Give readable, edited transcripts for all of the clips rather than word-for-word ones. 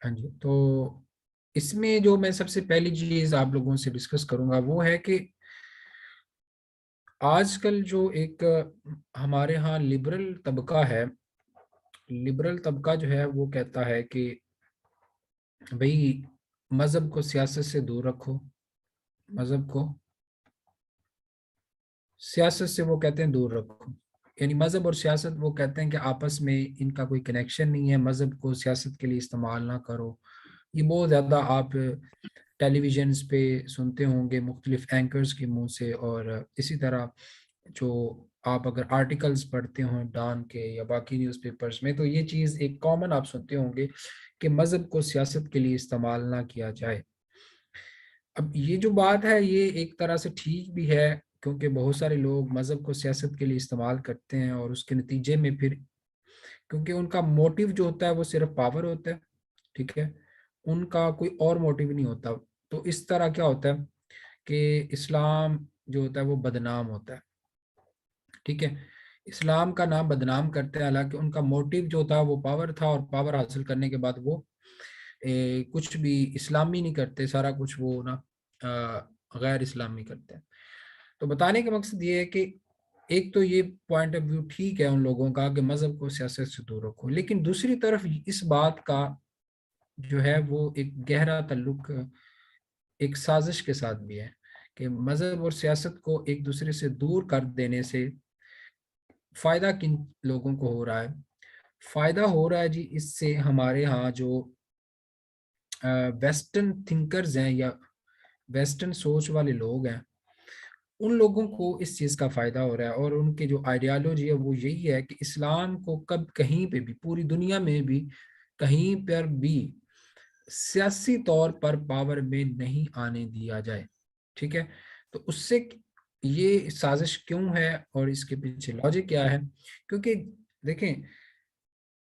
हाँ जी, तो इसमें जो मैं सबसे पहली चीज आप लोगों से डिस्कस करूंगा वो है कि आजकल जो एक हमारे यहाँ लिबरल तबका है, लिबरल तबका जो है वो कहता है कि भाई मजहब को सियासत से दूर रखो, मजहब को सियासत से वो कहते हैं दूर रखो। यानी मजहब और सियासत वो कहते हैं कि आपस में इनका कोई कनेक्शन नहीं है, मजहब को सियासत के लिए इस्तेमाल ना करो। ये बहुत ज़्यादा आप टेलीविजन पे सुनते होंगे मुख्तलिफ एंकर्स के मुंह से, और इसी तरह जो आप अगर आर्टिकल्स पढ़ते हो डॉन के या बाकी न्यूज़पेपर्स में, तो ये चीज़ एक कॉमन आप सुनते होंगे कि मजहब को सियासत के लिए इस्तेमाल ना किया जाए। अब ये जो बात है ये एक तरह से ठीक भी है, क्योंकि बहुत सारे लोग मजहब को सियासत के लिए इस्तेमाल करते हैं और उसके नतीजे में फिर, क्योंकि उनका मोटिव जो होता है वो सिर्फ पावर होता है, ठीक है, उनका कोई और मोटिव नहीं होता। तो इस तरह क्या होता है कि इस्लाम जो होता है वो बदनाम होता है, ठीक है, इस्लाम का नाम बदनाम करते हैं, हालांकि उनका मोटिव जो था वो पावर था, और पावर हासिल करने के बाद वो कुछ भी इस्लामी नहीं करते, सारा कुछ वो ना गैर इस्लामी करते हैं। तो बताने का मकसद ये है कि एक तो ये पॉइंट ऑफ व्यू ठीक है उन लोगों का कि मजहब को सियासत से दूर रखो, लेकिन दूसरी तरफ इस बात का जो है वो एक गहरा ताल्लुक एक साजिश के साथ भी है कि मजहब और सियासत को एक दूसरे से दूर कर देने से फायदा किन लोगों को हो रहा है। फायदा हो रहा है जी इससे हमारे यहाँ जो वेस्टर्न थिंकर्स हैं या वेस्टर्न सोच वाले लोग हैं, उन लोगों को इस चीज़ का फ़ायदा हो रहा है, और उनकी जो आइडियालॉजी है वो यही है कि इस्लाम को कब कहीं पे भी पूरी दुनिया में भी कहीं पर भी सियासी तौर पर पावर में नहीं आने दिया जाए, ठीक है। तो उससे ये साजिश क्यों है और इसके पीछे लॉजिक क्या है, क्योंकि देखें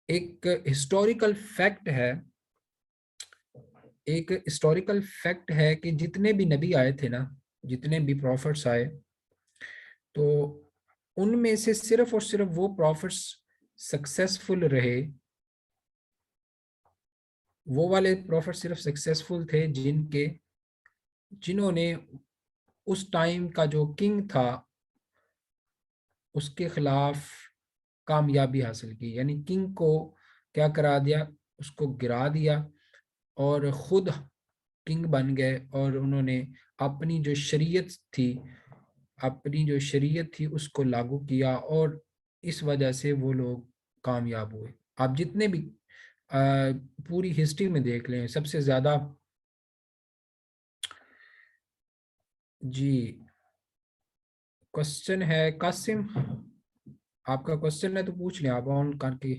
एक हिस्टोरिकल फैक्ट है, एक हिस्टोरिकल फैक्ट है कि जितने भी नबी आए थे ना, जितने भी प्रॉफिट्स आए, तो उनमें से सिर्फ और सिर्फ वो प्रॉफिट्स सक्सेसफुल रहे, वो वाले प्रॉफिट सिर्फ सक्सेसफुल थे जिन्होंने उस टाइम का जो किंग था उसके खिलाफ कामयाबी हासिल की, यानी किंग को क्या करा दिया, उसको गिरा दिया, और खुद किंग बन गए, और उन्होंने अपनी जो शरीयत थी, अपनी जो शरीयत थी उसको लागू किया, और इस वजह से वो लोग कामयाब हुए। आप जितने भी पूरी हिस्ट्री में देख लें, सबसे ज़्यादा जी, क्वेश्चन है कासिम, आपका क्वेश्चन है तो पूछ लें, आप ऑन करके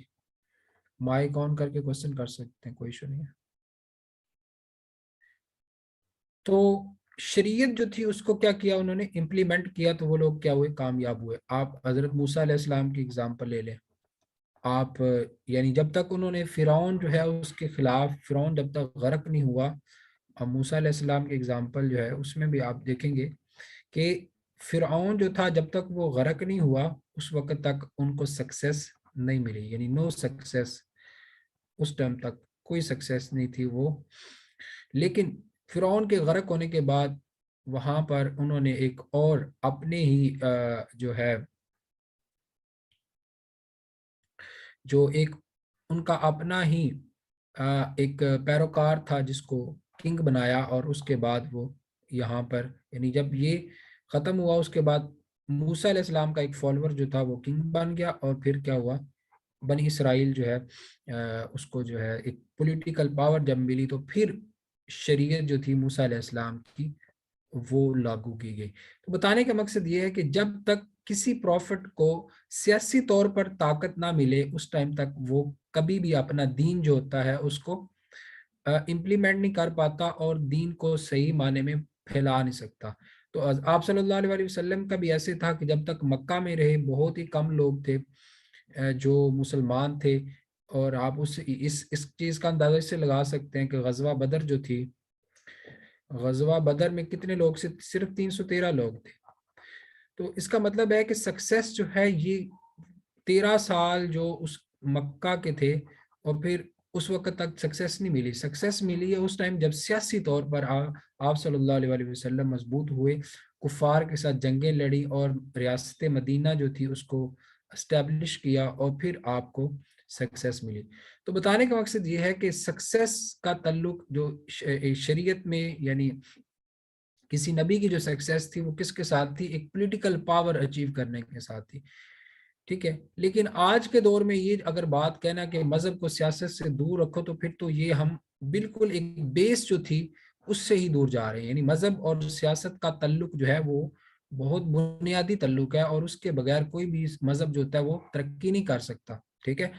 माइक ऑन करके क्वेश्चन कर सकते हैं, कोई इशू नहीं है। तो शरीयत जो थी उसको क्या किया उन्होंने, इम्प्लीमेंट किया, तो वो लोग क्या हुए, कामयाब हुए। आप हजरत मूसा अलैहिस्सलाम की एग्जांपल ले लें, आप यानी जब तक उन्होंने फिरौन जो है उसके खिलाफ, फिरौन जब तक गर्क नहीं हुआ, अब मूसा अलैहिस्सलाम की एग्जांपल जो है उसमें भी आप देखेंगे कि फिरौन जो था जब तक वो गर्क नहीं हुआ उस वक्त तक उनको सक्सेस नहीं मिली, यानी नो सक्सेस, उस टाइम तक कोई सक्सेस नहीं थी वो। लेकिन फिरौन के गर्क होने के बाद वहां पर उन्होंने एक और अपने ही जो है, जो एक उनका अपना ही एक पैरोकार था जिसको किंग बनाया, और उसके बाद वो यहाँ पर, यानी जब ये ख़त्म हुआ उसके बाद मूसा अलैहिस्सलाम का एक फॉलोअर जो था वो किंग बन गया, और फिर क्या हुआ, बनी इसराइल जो है उसको जो है एक पॉलिटिकल पावर जब मिली, तो फिर शरीयत जो थी मूसा अलैहिस्सलाम की वो लागू की गई। तो बताने का मकसद ये है कि जब तक किसी प्रॉफिट को सियासी तौर पर ताकत ना मिले उस टाइम तक वो कभी भी अपना दीन जो होता है उसको इम्प्लीमेंट नहीं कर पाता, और दीन को सही माने में फैला नहीं सकता। तो आप सल्लल्लाहु अलैहि वसल्लम का भी ऐसे था कि जब तक मक्का में रहे बहुत ही कम लोग थे जो मुसलमान थे, और आप उस इस चीज़ का अंदाजा इससे लगा सकते हैं कि गजवा बदर जो थी, गजवा बदर में कितने लोग से, सिर्फ 313 लोग थे। तो इसका मतलब है कि सक्सेस जो है ये 13 साल जो उस मक्का के थे, और फिर उस वक्त तक सक्सेस नहीं मिली। सक्सेस मिली है उस टाइम जब सियासी तौर पर आप सल्लल्लाहु अलैहि वसल्लम मजबूत हुए, कुफार के साथ जंगें लड़ी और रियासत मदीना जो थी उसको इस्टेब्लिश किया, और फिर आपको सक्सेस मिली। तो बताने का मकसद ये है कि सक्सेस का ताल्लुक जो शरीयत में, यानी किसी नबी की जो सक्सेस थी वो किसके साथ थी, एक पॉलिटिकल पावर अचीव करने के साथ थी। ठीक है, लेकिन आज के दौर में ये अगर बात कहना कि मजहब को सियासत से दूर रखो, तो फिर तो ये हम बिल्कुल एक बेस जो थी उससे ही दूर जा रहे हैं। यानी मजहब और सियासत का ताल्लुक जो है वो बहुत बुनियादी ताल्लुक है, और उसके बगैर कोई भी मजहब जो होता है वो तरक्की नहीं कर सकता। ठीक है,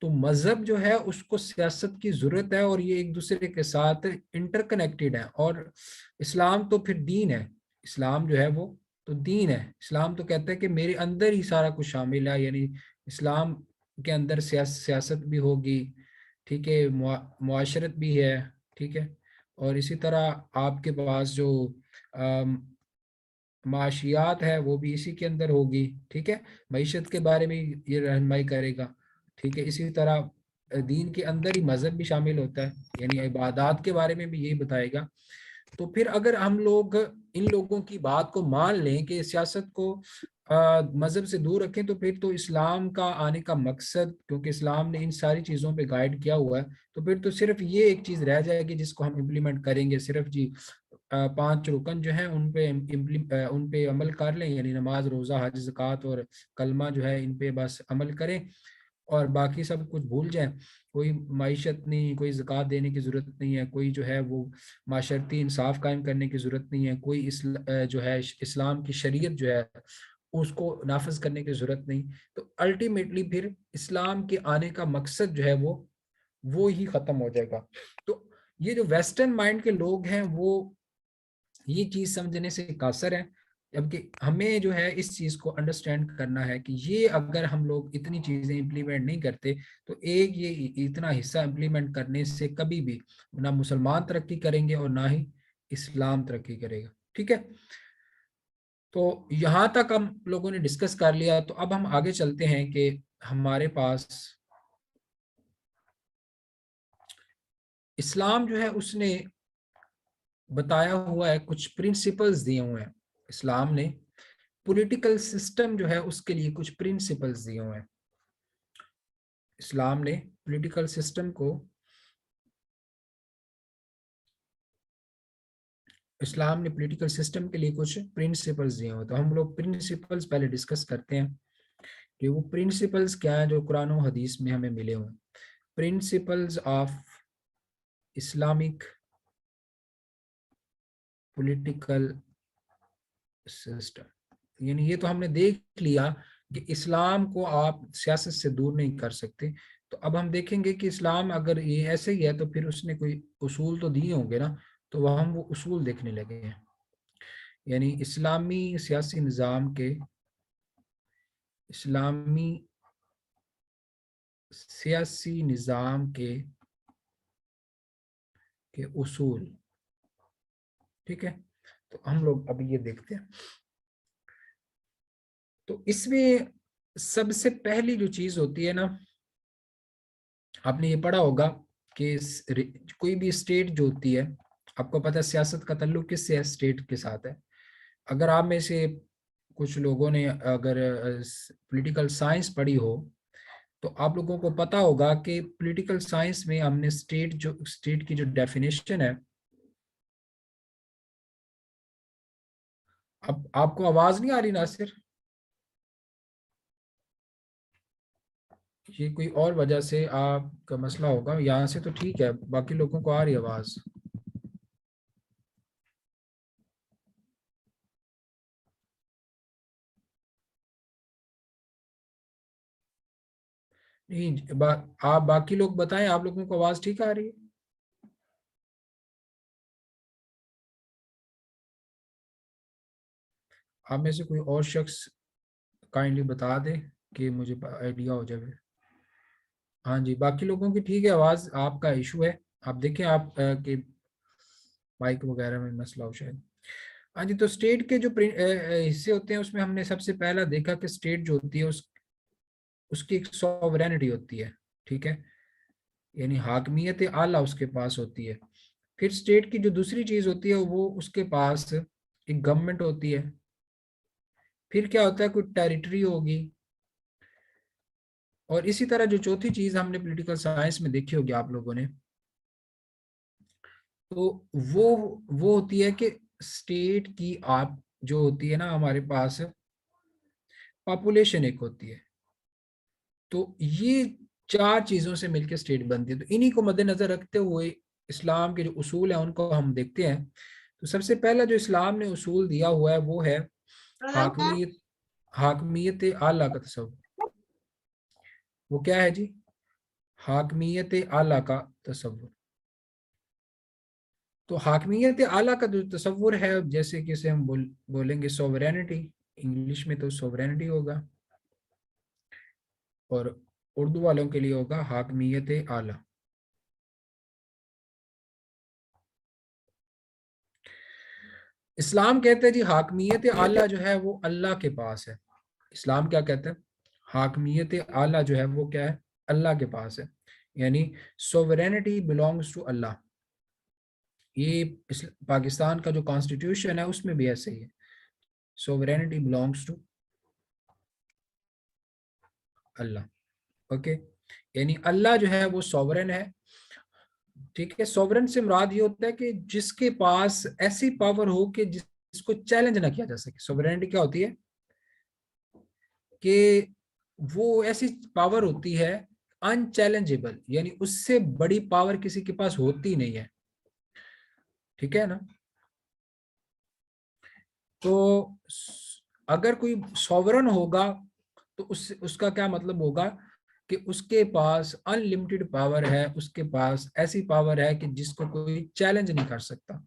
तो मजहब जो है उसको सियासत की जरूरत है, और ये एक दूसरे के साथ इंटरकनेक्टेड है। और इस्लाम तो फिर दीन है, इस्लाम जो है वो तो दीन है। इस्लाम तो कहता है कि मेरे अंदर ही सारा कुछ शामिल है, यानी इस्लाम के अंदर सियासत भी होगी, ठीक है, मुआशरत भी है, ठीक है, और इसी तरह आपके पास जो माशियात है वो भी इसी के अंदर होगी। ठीक है, मईशत के बारे में ये रहनुमाई करेगा। ठीक है, इसी तरह दीन के अंदर ही मजहब भी शामिल होता है, यानी इबादत के बारे में भी यही बताएगा। तो फिर अगर हम लोग इन लोगों की बात को मान लें कि सियासत को मजहब से दूर रखें, तो फिर तो इस्लाम का आने का मकसद, क्योंकि इस्लाम ने इन सारी चीज़ों पे गाइड किया हुआ है, तो फिर तो सिर्फ ये एक चीज़ रह जाएगी जिसको हम इम्प्लीमेंट करेंगे, सिर्फ जी 5 रुकन जो है उन पे अमल कर लें, यानी नमाज, रोज़ा, हज, ज़कात और कलमा जो है इन पे बस अमल करें, और बाकी सब कुछ भूल जाएं। कोई माइशत नहीं, कोई ज़कात देने की ज़रूरत नहीं है, कोई जो है वो माशरती इंसाफ कायम करने की ज़रूरत नहीं है, कोई जो है इस्लाम की शरीयत जो है उसको नाफज करने की ज़रूरत नहीं। तो अल्टीमेटली फिर इस्लाम के आने का मकसद जो है वो ही ख़त्म हो जाएगा। तो ये जो वेस्टर्न माइंड के लोग हैं वो ये चीज समझने से कासर है, जबकि हमें जो है इस चीज को अंडरस्टैंड करना है कि ये अगर हम लोग इतनी चीजें इम्प्लीमेंट नहीं करते, तो एक ये इतना हिस्सा इम्प्लीमेंट करने से कभी भी ना मुसलमान तरक्की करेंगे और ना ही इस्लाम तरक्की करेगा। ठीक है, तो यहाँ तक हम लोगों ने डिस्कस कर लिया, तो अब हम आगे चलते हैं कि हमारे पास इस्लाम जो है उसने बताया हुआ है, कुछ प्रिंसिपल्स दिए हुए हैं। इस्लाम ने पॉलिटिकल सिस्टम जो है उसके लिए कुछ प्रिंसिपल्स दिए हुए हैं। इस्लाम ने पॉलिटिकल सिस्टम को, इस्लाम ने पॉलिटिकल सिस्टम के लिए कुछ प्रिंसिपल्स दिए हुए हैं। तो हम लोग प्रिंसिपल्स पहले डिस्कस करते हैं कि वो प्रिंसिपल्स क्या है जो कुरान और हदीस में हमें मिले हुए हैं। Principles of Islamic political system, यानी ये तो हमने देख लिया कि इस्लाम को आप सियासत से दूर नहीं कर सकते। तो अब हम देखेंगे कि इस्लाम अगर ये ऐसे ही है तो फिर उसने कोई उसूल तो दिए होंगे ना, तो वह हम वो उसूल देखने लगे हैं। यानी इस्लामी सियासी निज़ाम के उसूल। ठीक है, तो हम लोग अभी ये देखते हैं। तो इसमें सबसे पहली जो चीज होती है ना, आपने ये पढ़ा होगा कि कोई भी स्टेट जो होती है, आपको पता है सियासत का ताल्लुक किससे है, स्टेट के साथ है। अगर आप में से कुछ लोगों ने अगर पॉलिटिकल साइंस पढ़ी हो, तो आप लोगों को पता होगा कि पॉलिटिकल साइंस में हमने स्टेट की जो डेफिनेशन है। अब आपको आवाज नहीं आ रही नासिर? ये कोई और वजह से आपका मसला होगा, यहाँ से तो ठीक है, बाकी लोगों को आ रही आवाज। नहीं आप बाकी लोग बताएं, आप लोगों को आवाज ठीक आ रही है? आप में से कोई और शख्स काइंडली बता दे कि मुझे आइडिया हो जाए। हाँ जी, बाकी लोगों की ठीक है आवाज, आपका इशू है। आप देखें आप के माइक वगैरह में मसला हो शायद। हाँ जी, तो स्टेट के जो हिस्से होते हैं उसमें हमने सबसे पहला देखा कि स्टेट जो होती है उसकी एक सॉवरेनिटी होती है। ठीक है, यानी हाकमियत आला उसके पास होती है। फिर स्टेट की जो दूसरी चीज होती है वो उसके पास एक गवर्नमेंट होती है। फिर क्या होता है, कोई टेरिटरी होगी। और इसी तरह जो चौथी चीज हमने पॉलिटिकल साइंस में देखी होगी आप लोगों ने, तो वो वो होती है कि स्टेट की आप जो होती है ना हमारे पास पॉपुलेशन एक होती है। तो ये चार चीजों से मिलकर स्टेट बनती है। तो इन्हीं को मद्देनजर रखते हुए इस्लाम के जो उसूल हैं उनको हम देखते हैं। तो सबसे पहला जो इस्लाम ने उसूल दिया हुआ है वो है हाकमियत हाकमियत आला का तसव्वुर। वो क्या है जी? हाकमियत आला का तसव्वुर। तो हाकमियत आला का जो तसव्वुर है, जैसे कि इसे हम बोलेंगे सोवरेनिटी, इंग्लिश में तो सोवरेनिटी होगा, और उर्दू वालों के लिए होगा हाकमियत आला। इस्लाम कहते हैं जी हाकमियत आला जो है वो अल्लाह के पास है। इस्लाम क्या कहता है? हाकमियत आला जो है वो क्या है? अल्लाह के पास है। यानी सोवरेनिटी बिलोंग्स टू अल्लाह। ये पाकिस्तान का जो कॉन्स्टिट्यूशन है उसमें भी ऐसे ही है, sovereignty belongs to Allah. Okay, यानी अल्लाह जो है वो सॉवरन है। ठीक है, सॉवरन से मुराद ये होता है कि जिसके पास ऐसी पावर हो कि जिसको चैलेंज ना किया जा सके। सॉवरेनिटी क्या होती है कि वो ऐसी पावर होती है अनचैलेंजेबल, यानी उससे बड़ी पावर किसी के पास होती नहीं है। ठीक है ना? तो अगर कोई सॉवरन होगा तो उसका क्या मतलब होगा कि उसके पास अनलिमिटेड पावर है, उसके पास ऐसी पावर है कि जिसको कोई चैलेंज नहीं कर सकता।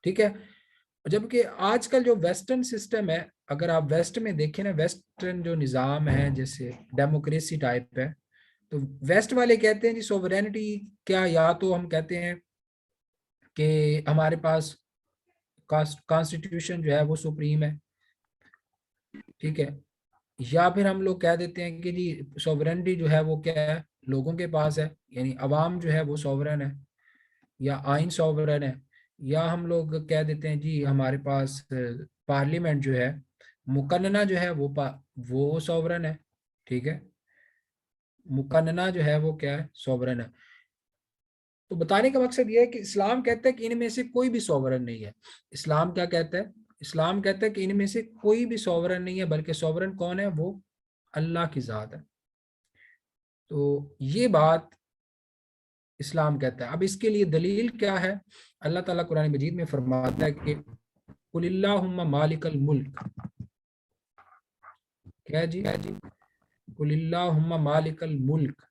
ठीक है, जबकि आजकल जो वेस्टर्न सिस्टम है, अगर आप वेस्ट में देखें ना, वेस्टर्न जो निज़ाम है जैसे डेमोक्रेसी टाइप है, तो वेस्ट वाले कहते हैं जी सोवरेनिटी क्या, या तो हम कहते हैं कि हमारे पास कॉन्स्टिट्यूशन जो है वो सुप्रीम है। ठीक है, या फिर हम लोग कह देते हैं कि जी सॉवरेनिटी जो है वो क्या है, लोगों के पास है, यानी अवाम जो है वो सॉवरन है, या आइन सॉवरन है। या हम लोग कह देते हैं जी हमारे पास पार्लियामेंट जो है, मुकन्ना जो है वो सॉवरन है। ठीक है, मुकन्ना जो है वो क्या है, सॉवरन है। तो बताने का मकसद ये है कि इस्लाम कहता है कि इनमें से कोई भी सॉवरन नहीं है। इस्लाम क्या कहता है? इस्लाम कहता है कि इनमें से कोई भी सॉवरन नहीं है, बल्कि सॉवरन कौन है? वो अल्लाह की जात है। तो ये बात इस्लाम कहता है। अब इसके लिए दलील क्या है? अल्लाह ताला कुरान मजीद में फरमाता है कि कुलिल्लाहुम्मा मालिकल मुल्क। क्या है जी? कुलिल्लाहुम्मा मालिकल मुल्क।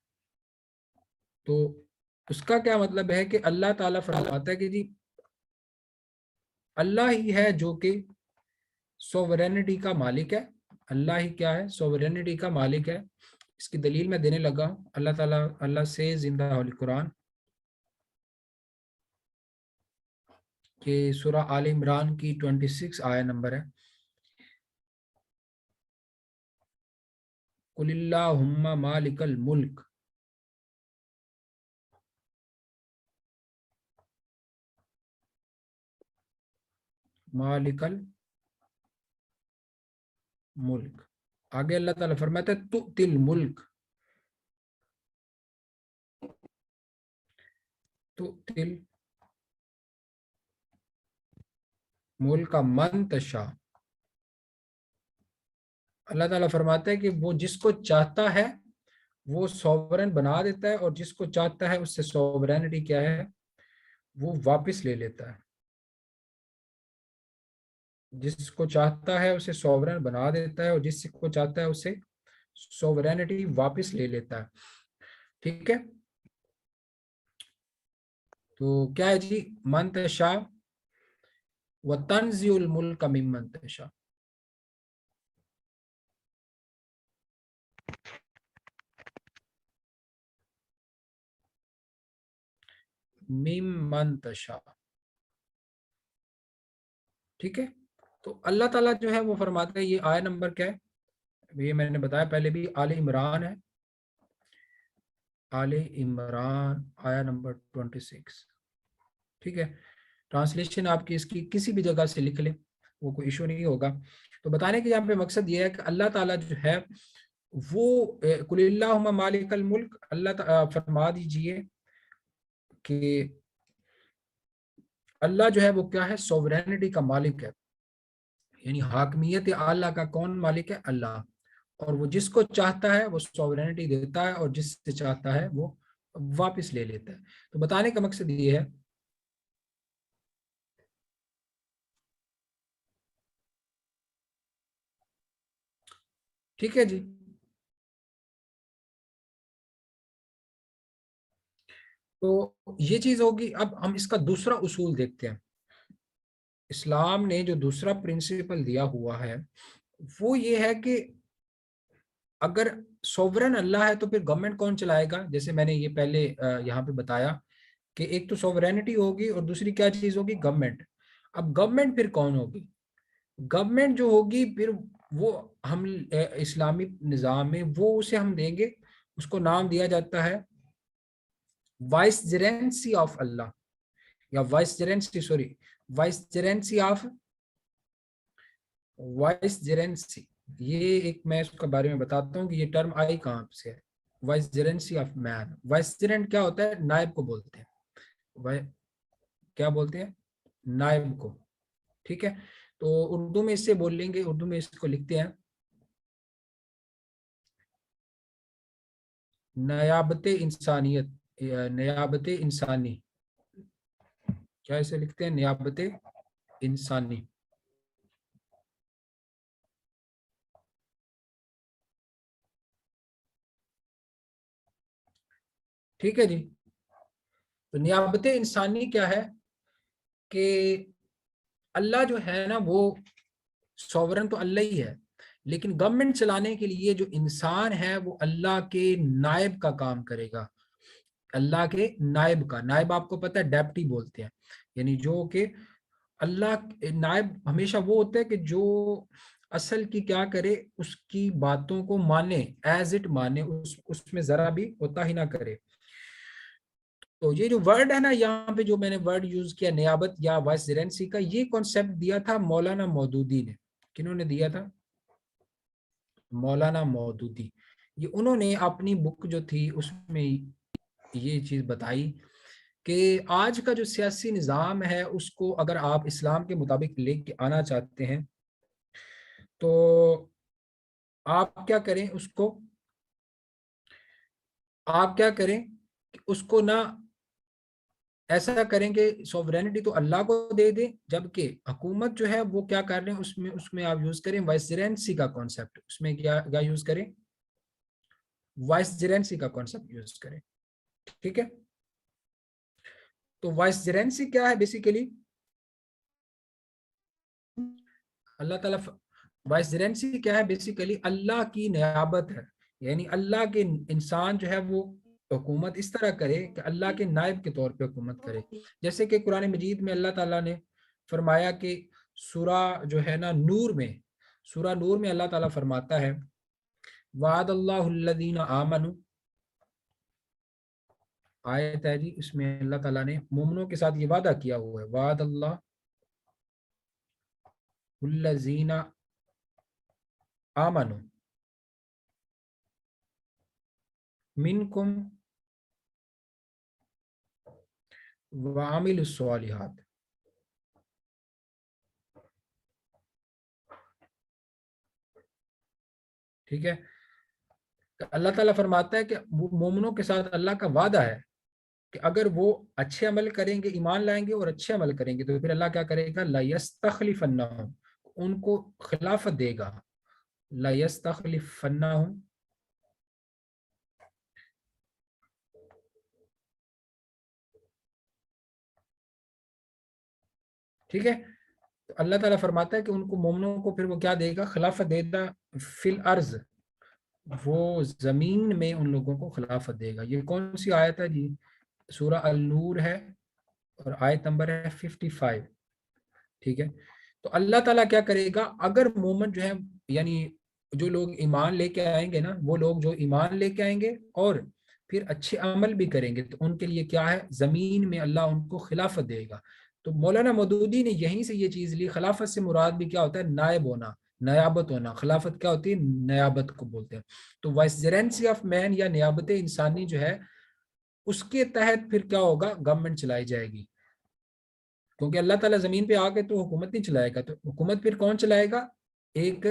तो उसका क्या मतलब है कि अल्लाह ताला फरमाता है कि जी अल्लाह ही है जो कि सोवरेनिटी का मालिक है। अल्लाह ही क्या है? सोवरेनिटी का मालिक है। इसकी दलील मैं देने लगा हूँ। अल्लाह ताला, अल्लाह से जिंदा होल कुरान के सूरा आल इमरान की 26 आया नंबर है, कुलिल्लाहुम्मा मालिकल मुल्क। मालिकल मुल्क। आगे अल्लाह ताला फरमाता है तुतिल मुल्क, तुतिल मुल्क का मन तशा। अल्लाह ताला फरमाता है कि वो जिसको चाहता है वो सॉवरन बना देता है, और जिसको चाहता है उससे सॉवरेनिटी क्या है, वो वापस ले लेता है। जिसको चाहता है उसे सॉवरन बना देता है, और जिसको चाहता है उसे सॉवरेनिटी वापस ले लेता है। ठीक है, तो क्या है जी? मन तशा व तंजिउल मुल्क मिम्मन तशा। मिम्मन तशा। ठीक है, तो अल्लाह ताला जो है वो फरमाता है, ये आय नंबर क्या है? ये मैंने बताया पहले भी, आले इमरान है आले इमरान आया नंबर 26। ठीक है, ट्रांसलेशन आपकी इसकी किसी भी जगह से लिख ले, वो कोई इशू नहीं होगा। तो बताने के यहाँ पे मकसद ये है कि अल्लाह ताला जो है वो कुलिल्लाहुम्मा मालिकल मुल्क, फरमा दीजिए कि अल्लाह जो है वो क्या है, सोवरेनिटी का मालिक है। यानी हाकमियत आला का कौन मालिक है, अल्लाह। और वो जिसको चाहता है वो सॉवरेनिटी देता है, और जिससे चाहता है वो वापस ले लेता है। तो बताने का मकसद ये है। ठीक है जी। तो ये चीज होगी। अब हम इसका दूसरा उसूल देखते हैं। इस्लाम ने जो दूसरा प्रिंसिपल दिया हुआ है वो ये है कि अगर सोवरेन अल्लाह है तो फिर गवर्नमेंट कौन चलाएगा। जैसे मैंने ये पहले यहाँ पे बताया कि एक तो सोवरेनिटी होगी और दूसरी क्या चीज होगी, गवर्नमेंट। अब गवर्नमेंट फिर कौन होगी, गवर्नमेंट जो होगी फिर वो हम इस्लामी निज़ाम में वो उसे हम देंगे, उसको नाम दिया जाता है वाइसरेंसी ऑफ अल्लाह, या वाइसरेंसी, सॉरी, वाइसरेंसी ऑफ, वाइसरेंसी। ये एक मैं इसके बारे में बताता हूँ कि ये टर्म आई कहाँ से है। वाइसरेंसी ऑफ मैन, वाइसरेंट क्या होता है, नायब को बोलते हैं। वाइ क्या बोलते हैं, नायब को। ठीक है, तो उर्दू में इससे बोल लेंगे, उर्दू में इसको लिखते हैं नयाबत इंसानियत, नयाबत इंसानी। क्या इसे लिखते हैं, नियाबत इंसानी। ठीक है जी। तो नियाबत इंसानी क्या है कि अल्लाह जो है ना वो सॉवरन तो अल्लाह ही है, लेकिन गवर्नमेंट चलाने के लिए जो इंसान है वो अल्लाह के नायब का काम करेगा। अल्लाह के नायब का, नायब आपको पता है डेप्टी बोलते हैं, यानी जो कि अल्लाह नायब हमेशा वो होता है कि जो असल की क्या करे, उसकी बातों को माने, एज इट माने, उसमें जरा भी होता ही ना करे। तो ये जो वर्ड है ना, यहाँ पे जो मैंने वर्ड यूज किया नियाबत या वाइसरेंसी का, ये कॉन्सेप्ट दिया था मौलाना मौदूदी ने। किन्होंने दिया था, मौलाना मौदूदी। ये उन्होंने अपनी बुक जो थी उसमें ये चीज बताई कि आज का जो सियासी निज़ाम है उसको अगर आप इस्लाम के मुताबिक लेके आना चाहते हैं तो आप क्या करें उसको, आप क्या करें कि उसको ना ऐसा करेंगे, सॉवरेनिटी तो अल्लाह को दे दें, जबकि हुकूमत जो है वो क्या कर रहे हैं, उसमें उसमें आप यूज करें वाइसरेंसी का कॉन्सेप्ट। उसमें क्या क्या यूज करें, वाइसरेंसी का कॉन्सेप्ट यूज करें। ठीक है, तो वाइसरेंसी क्या है बेसिकली, अल्लाह ताला, वाइसरेंसी क्या है बेसिकली, अल्लाह की नियाबत है। यानी अल्लाह के इंसान जो है वो हुकूमत इस तरह करे कि अल्लाह के नायब के तौर पे हुकूमत करे। जैसे कि कुरान मजीद में अल्लाह ताला ने फरमाया कि सूरा जो है ना नूर में, सूरा नूर में अल्लाह ताला फरमाता है वादल्लाहुल्लज़ीना आमनु, आयत है जी, इसमें अल्लाह ताला ने मोमिनों के साथ ये वादा किया हुआ है, वादल्लाहुल्लज़ीना आमनु मिनकुम वामिलुस्सॉलिहात। ठीक है, तो अल्लाह ताला फरमाता है कि वो मोमिनों के साथ अल्लाह का वादा है कि अगर वो अच्छे अमल करेंगे, ईमान लाएंगे और अच्छे अमल करेंगे, तो फिर अल्लाह क्या करेगा, लयस्तखलिफन्नहुम, उनको खिलाफत देगा। लयस्तखलिफन्नहुम, ठीक है। तो अल्लाह ताला फरमाता है कि उनको मोमिनों को फिर वो क्या देगा, खिलाफत देगा फिल अर्ज, वो जमीन में उन लोगों को खिलाफत देगा। ये कौन सी आयत है जी, सूरह अल नूर है और आयत नंबर है 55। ठीक है, तो अल्लाह ताला क्या करेगा, अगर मोमन जो है, यानी जो लोग ईमान लेके आएंगे ना, वो लोग जो ईमान लेके आएंगे और फिर अच्छे अमल भी करेंगे तो उनके लिए क्या है, ज़मीन में अल्लाह उनको खिलाफत देगा। तो मौलाना मौदूदी ने यहीं से ये चीज़ ली। खिलाफत से मुराद भी क्या होता है, नायब होना, नयाबत होना। खिलाफत क्या होती है, नयाबत को बोलते हैं। तो वाइसरेंसी ऑफ मैन या नियाबत इंसानी जो है, उसके तहत फिर क्या होगा, गवर्नमेंट चलाई जाएगी। क्योंकि अल्लाह ताला जमीन पे आके तो हुकूमत नहीं चलाएगा, तो हुकूमत फिर कौन चलाएगा, एक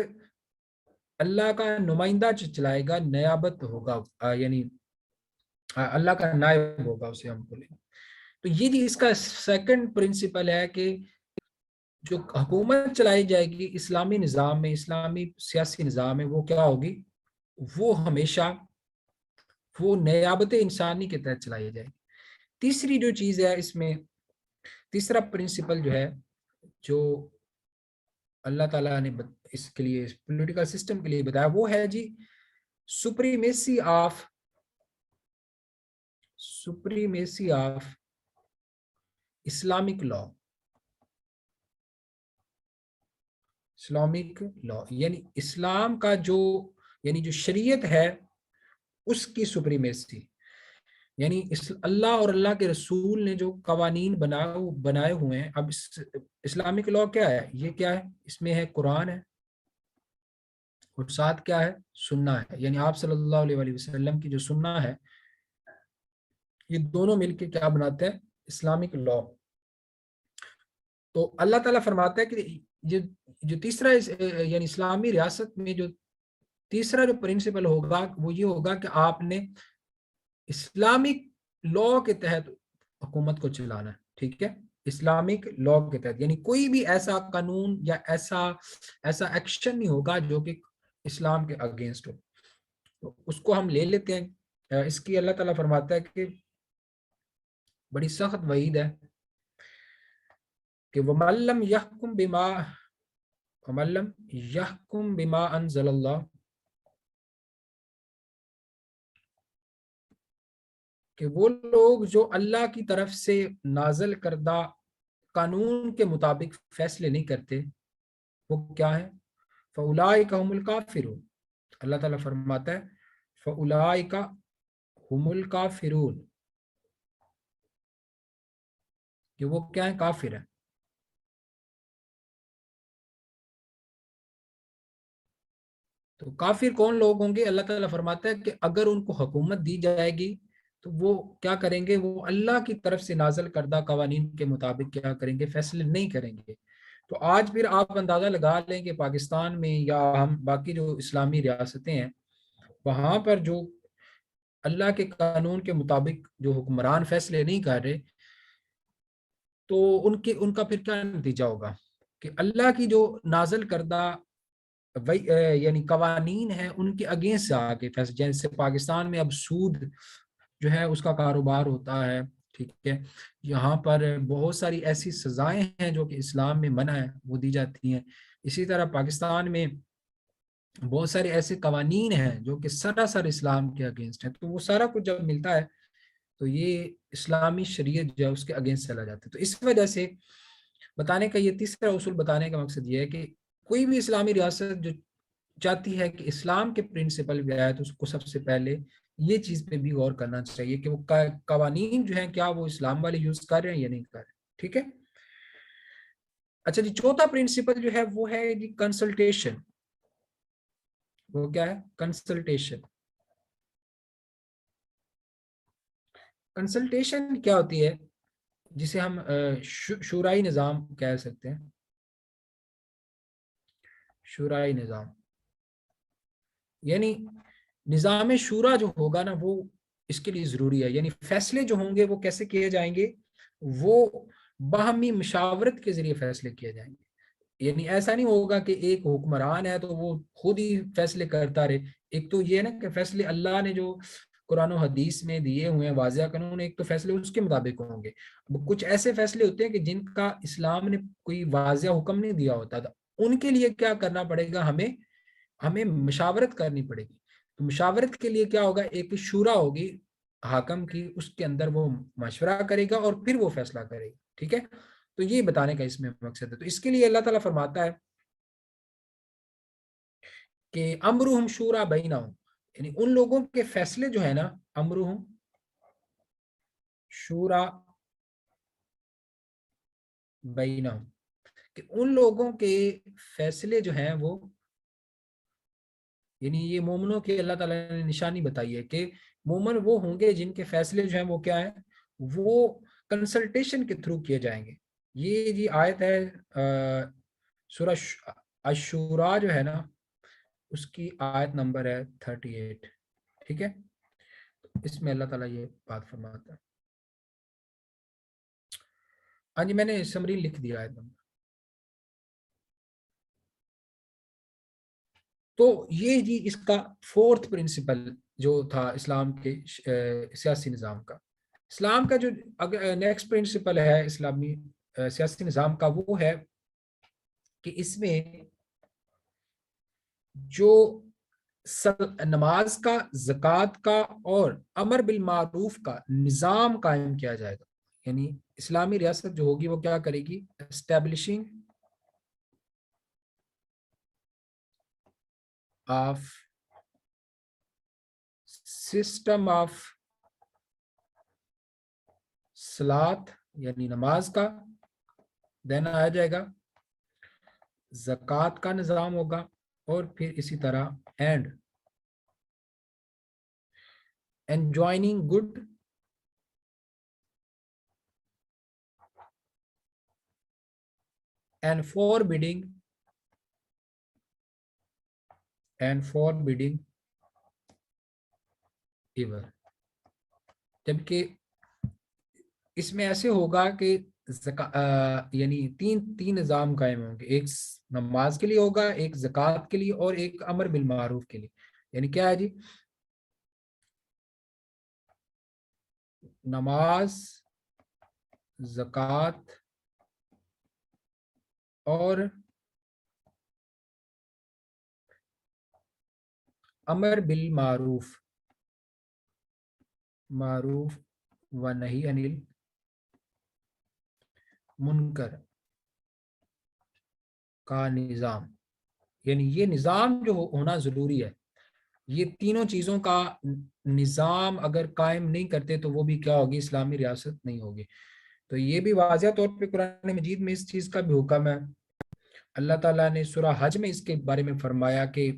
अल्लाह का नुमाइंदा चलाएगा, नयाबत होगा, यानी अल्लाह का नायब होगा, उसे हम बोले। तो ये जी इसका सेकंड प्रिंसिपल है कि जो हुकूमत चलाई जाएगी इस्लामी निज़ाम में, इस्लामी सियासी निज़ाम में, वो क्या होगी, वो हमेशा वो नियाबत इंसानी के तहत चलाई जाएगी। तीसरी जो चीज़ है इसमें, तीसरा प्रिंसिपल जो है, जो अल्लाह ताला ने इसके लिए, पॉलिटिकल सिस्टम के लिए बताया, वो है जी supremacy of Islamic law. Islamic law यानी इस्लाम का जो, यानी जो शरीयत है उसकी सुप्रीमेसी। यानी इस अल्लाह और अल्लाह के रसूल ने जो कवानीन बनाए हुए हैं। अब इस्लामिक लॉ क्या है, ये क्या है, इसमें है कुरान है और साथ क्या है, सुन्ना है। यानी आप सल्लल्लाहु अलैहि वसल्लम की जो सुन्ना है, ये दोनों मिलके क्या बनाते हैं, इस्लामिक लॉ। तो अल्लाह ताला फरमाता है कि जो जो तीसरा यानी इस्लामी रियासत में जो तीसरा जो प्रिंसिपल होगा, वो ये होगा कि आपने इस्लामिक लॉ के तहत हुकूमत को चलाना है। ठीक है, इस्लामिक लॉ के तहत, यानी कोई भी ऐसा कानून या ऐसा ऐसा एक्शन नहीं होगा जो कि इस्लाम के अगेंस्ट हो। तो उसको हम ले लेते हैं। इसकी अल्लाह ताला फरमाता है कि बड़ी सख्त वईद है कि वमल्लम यहकुम बिमा अनज़लल्लाह, कि वो लोग जो अल्लाह की तरफ से नाजल करदा कानून के मुताबिक फैसले नहीं करते, वो क्या है, फ़उलाइका हुमुल काफिरून। अल्लाह ताला फरमाता है फ़उलाइका हुमुल काफिरून, कि वो क्या है, काफिर है। तो काफिर कौन लोग होंगे, अल्लाह ताला फरमाता है कि अगर उनको हुकूमत दी जाएगी तो वो क्या करेंगे, वो अल्लाह की तरफ से नाजल करदा कवानीन के मुताबिक क्या करेंगे, फैसले नहीं करेंगे। तो आज फिर आप अंदाजा लगा लें कि पाकिस्तान में या हम बाकी जो इस्लामी रियासतें हैं, वहां पर जो अल्लाह के कानून के मुताबिक जो हुक्मरान फैसले नहीं कर रहे, तो उनके उनका फिर क्या नतीजा होगा कि अल्लाह की जो नाजल करदा वही यानी कवानीन है, उनके अगेंस्ट से आके फैसले, जैसे पाकिस्तान में अब सूद जो है उसका कारोबार होता है। ठीक है, यहाँ पर बहुत सारी ऐसी सजाएं हैं जो कि इस्लाम में मना है, वो दी जाती हैं। इसी तरह पाकिस्तान में बहुत सारे ऐसे कवानीन हैं जो कि सरासर इस्लाम के अगेंस्ट हैं। तो वो सारा कुछ जब मिलता है तो ये इस्लामी शरीयत जो है उसके अगेंस्ट चला जाता है। तो इस वजह से बताने का ये तीसरा उसूल बताने का मकसद ये है कि कोई भी इस्लामी रियासत जो चाहती है कि इस्लाम के प्रिंसिपल भी आए, तो उसको सबसे पहले ये चीज पे भी गौर करना चाहिए कि वो कवानीन जो है क्या वो इस्लाम वाले यूज कर रहे हैं या नहीं कर रहे। ठीक है, अच्छा जी, चौथा प्रिंसिपल जो है वो है जी कंसल्टेशन। वो क्या है, कंसल्टेशन। कंसल्टेशन क्या होती है, जिसे हम शूराई निज़ाम कह सकते हैं। शूराई निज़ाम यानी निज़ाम शूरा जो होगा ना, वो इसके लिए ज़रूरी है। यानी फैसले जो होंगे वो कैसे किए जाएंगे, वो बाहमी मशावरत के ज़रिए फैसले किए जाएंगे। यानी ऐसा नहीं होगा कि एक हुक्मरान है तो वो खुद ही फैसले करता रहे। एक तो ये है ना कि फैसले अल्लाह ने जो कुरान और हदीस में दिए हुए हैं वाज़िह कानून, एक तो फैसले उसके मुताबिक होंगे। कुछ ऐसे फैसले होते हैं कि जिनका इस्लाम ने कोई वाज़िह हुक्म नहीं दिया होता था, उनके लिए क्या करना पड़ेगा, हमें हमें मशावरत करनी पड़ेगी। तो मशावरत के लिए क्या होगा, एक शूरा होगी हाकम की, उसके अंदर वो मशवरा करेगा और फिर वो फैसला करेगा। ठीक है, तो ये बताने का इसमें मकसद है। तो इसके लिए अल्लाह ताला फरमाता है कि अमरुहुम शूरा बैनहुम, यानी उन लोगों के फैसले जो है ना, अमरुहुम शूरा बैनहुम, कि उन लोगों के फैसले जो हैं वो, यानी ये मोमिनों की अल्लाह ताला ने निशानी बताई है कि मोमिन वो होंगे जिनके फैसले जो हैं वो क्या है, वो कंसल्टेशन के थ्रू किए जाएंगे। ये जी आयत है सूरह अशूरा जो है ना, उसकी आयत नंबर है 38। ठीक है, इसमें अल्लाह ताला ये बात फरमाता है। हाँ जी, मैंने समरी लिख दिया आयत नंबर। तो ये जी इसका फोर्थ प्रिंसिपल जो था इस्लाम के सियासी निज़ाम का। इस्लाम का जो अगर नेक्स्ट प्रिंसिपल है इस्लामी सियासी निज़ाम का, वो है कि इसमें जो नमाज का, ज़कात का और अमर बिल मारूफ का निज़ाम कायम किया जाएगा। यानी इस्लामी रियासत जो होगी वो क्या करेगी, एस्टेब्लिशिंग ऑफ सिस्टम ऑफ सलात, यानी नमाज का, देन आ जाएगा ज़कात का निज़ाम होगा, और फिर इसी तरह and enjoining good and forbidding evil। जबकि इसमें ऐसे होगा कि यानी तीन तीन निज़ाम कायम होंगे, एक नमाज के लिए होगा, एक ज़कात के लिए, और एक अमर बिल मारूफ के लिए। यानी क्या है जी, नमाज, ज़कात और अमर बिल मारूफ, मारूफ व नही अनिल मुनकर का निज़ाम। यानी ये निज़ाम जो होना ज़रूरी है, ये तीनों चीज़ों का निज़ाम अगर कायम नहीं करते तो वो भी क्या होगी, इस्लामी रियासत नहीं होगी। तो ये भी वाज़िह तौर पे कुरान मजीद में इस चीज़ का भी हुक्म है। अल्लाह ताला ने सूरह हज में इसके बारे में फरमाया कि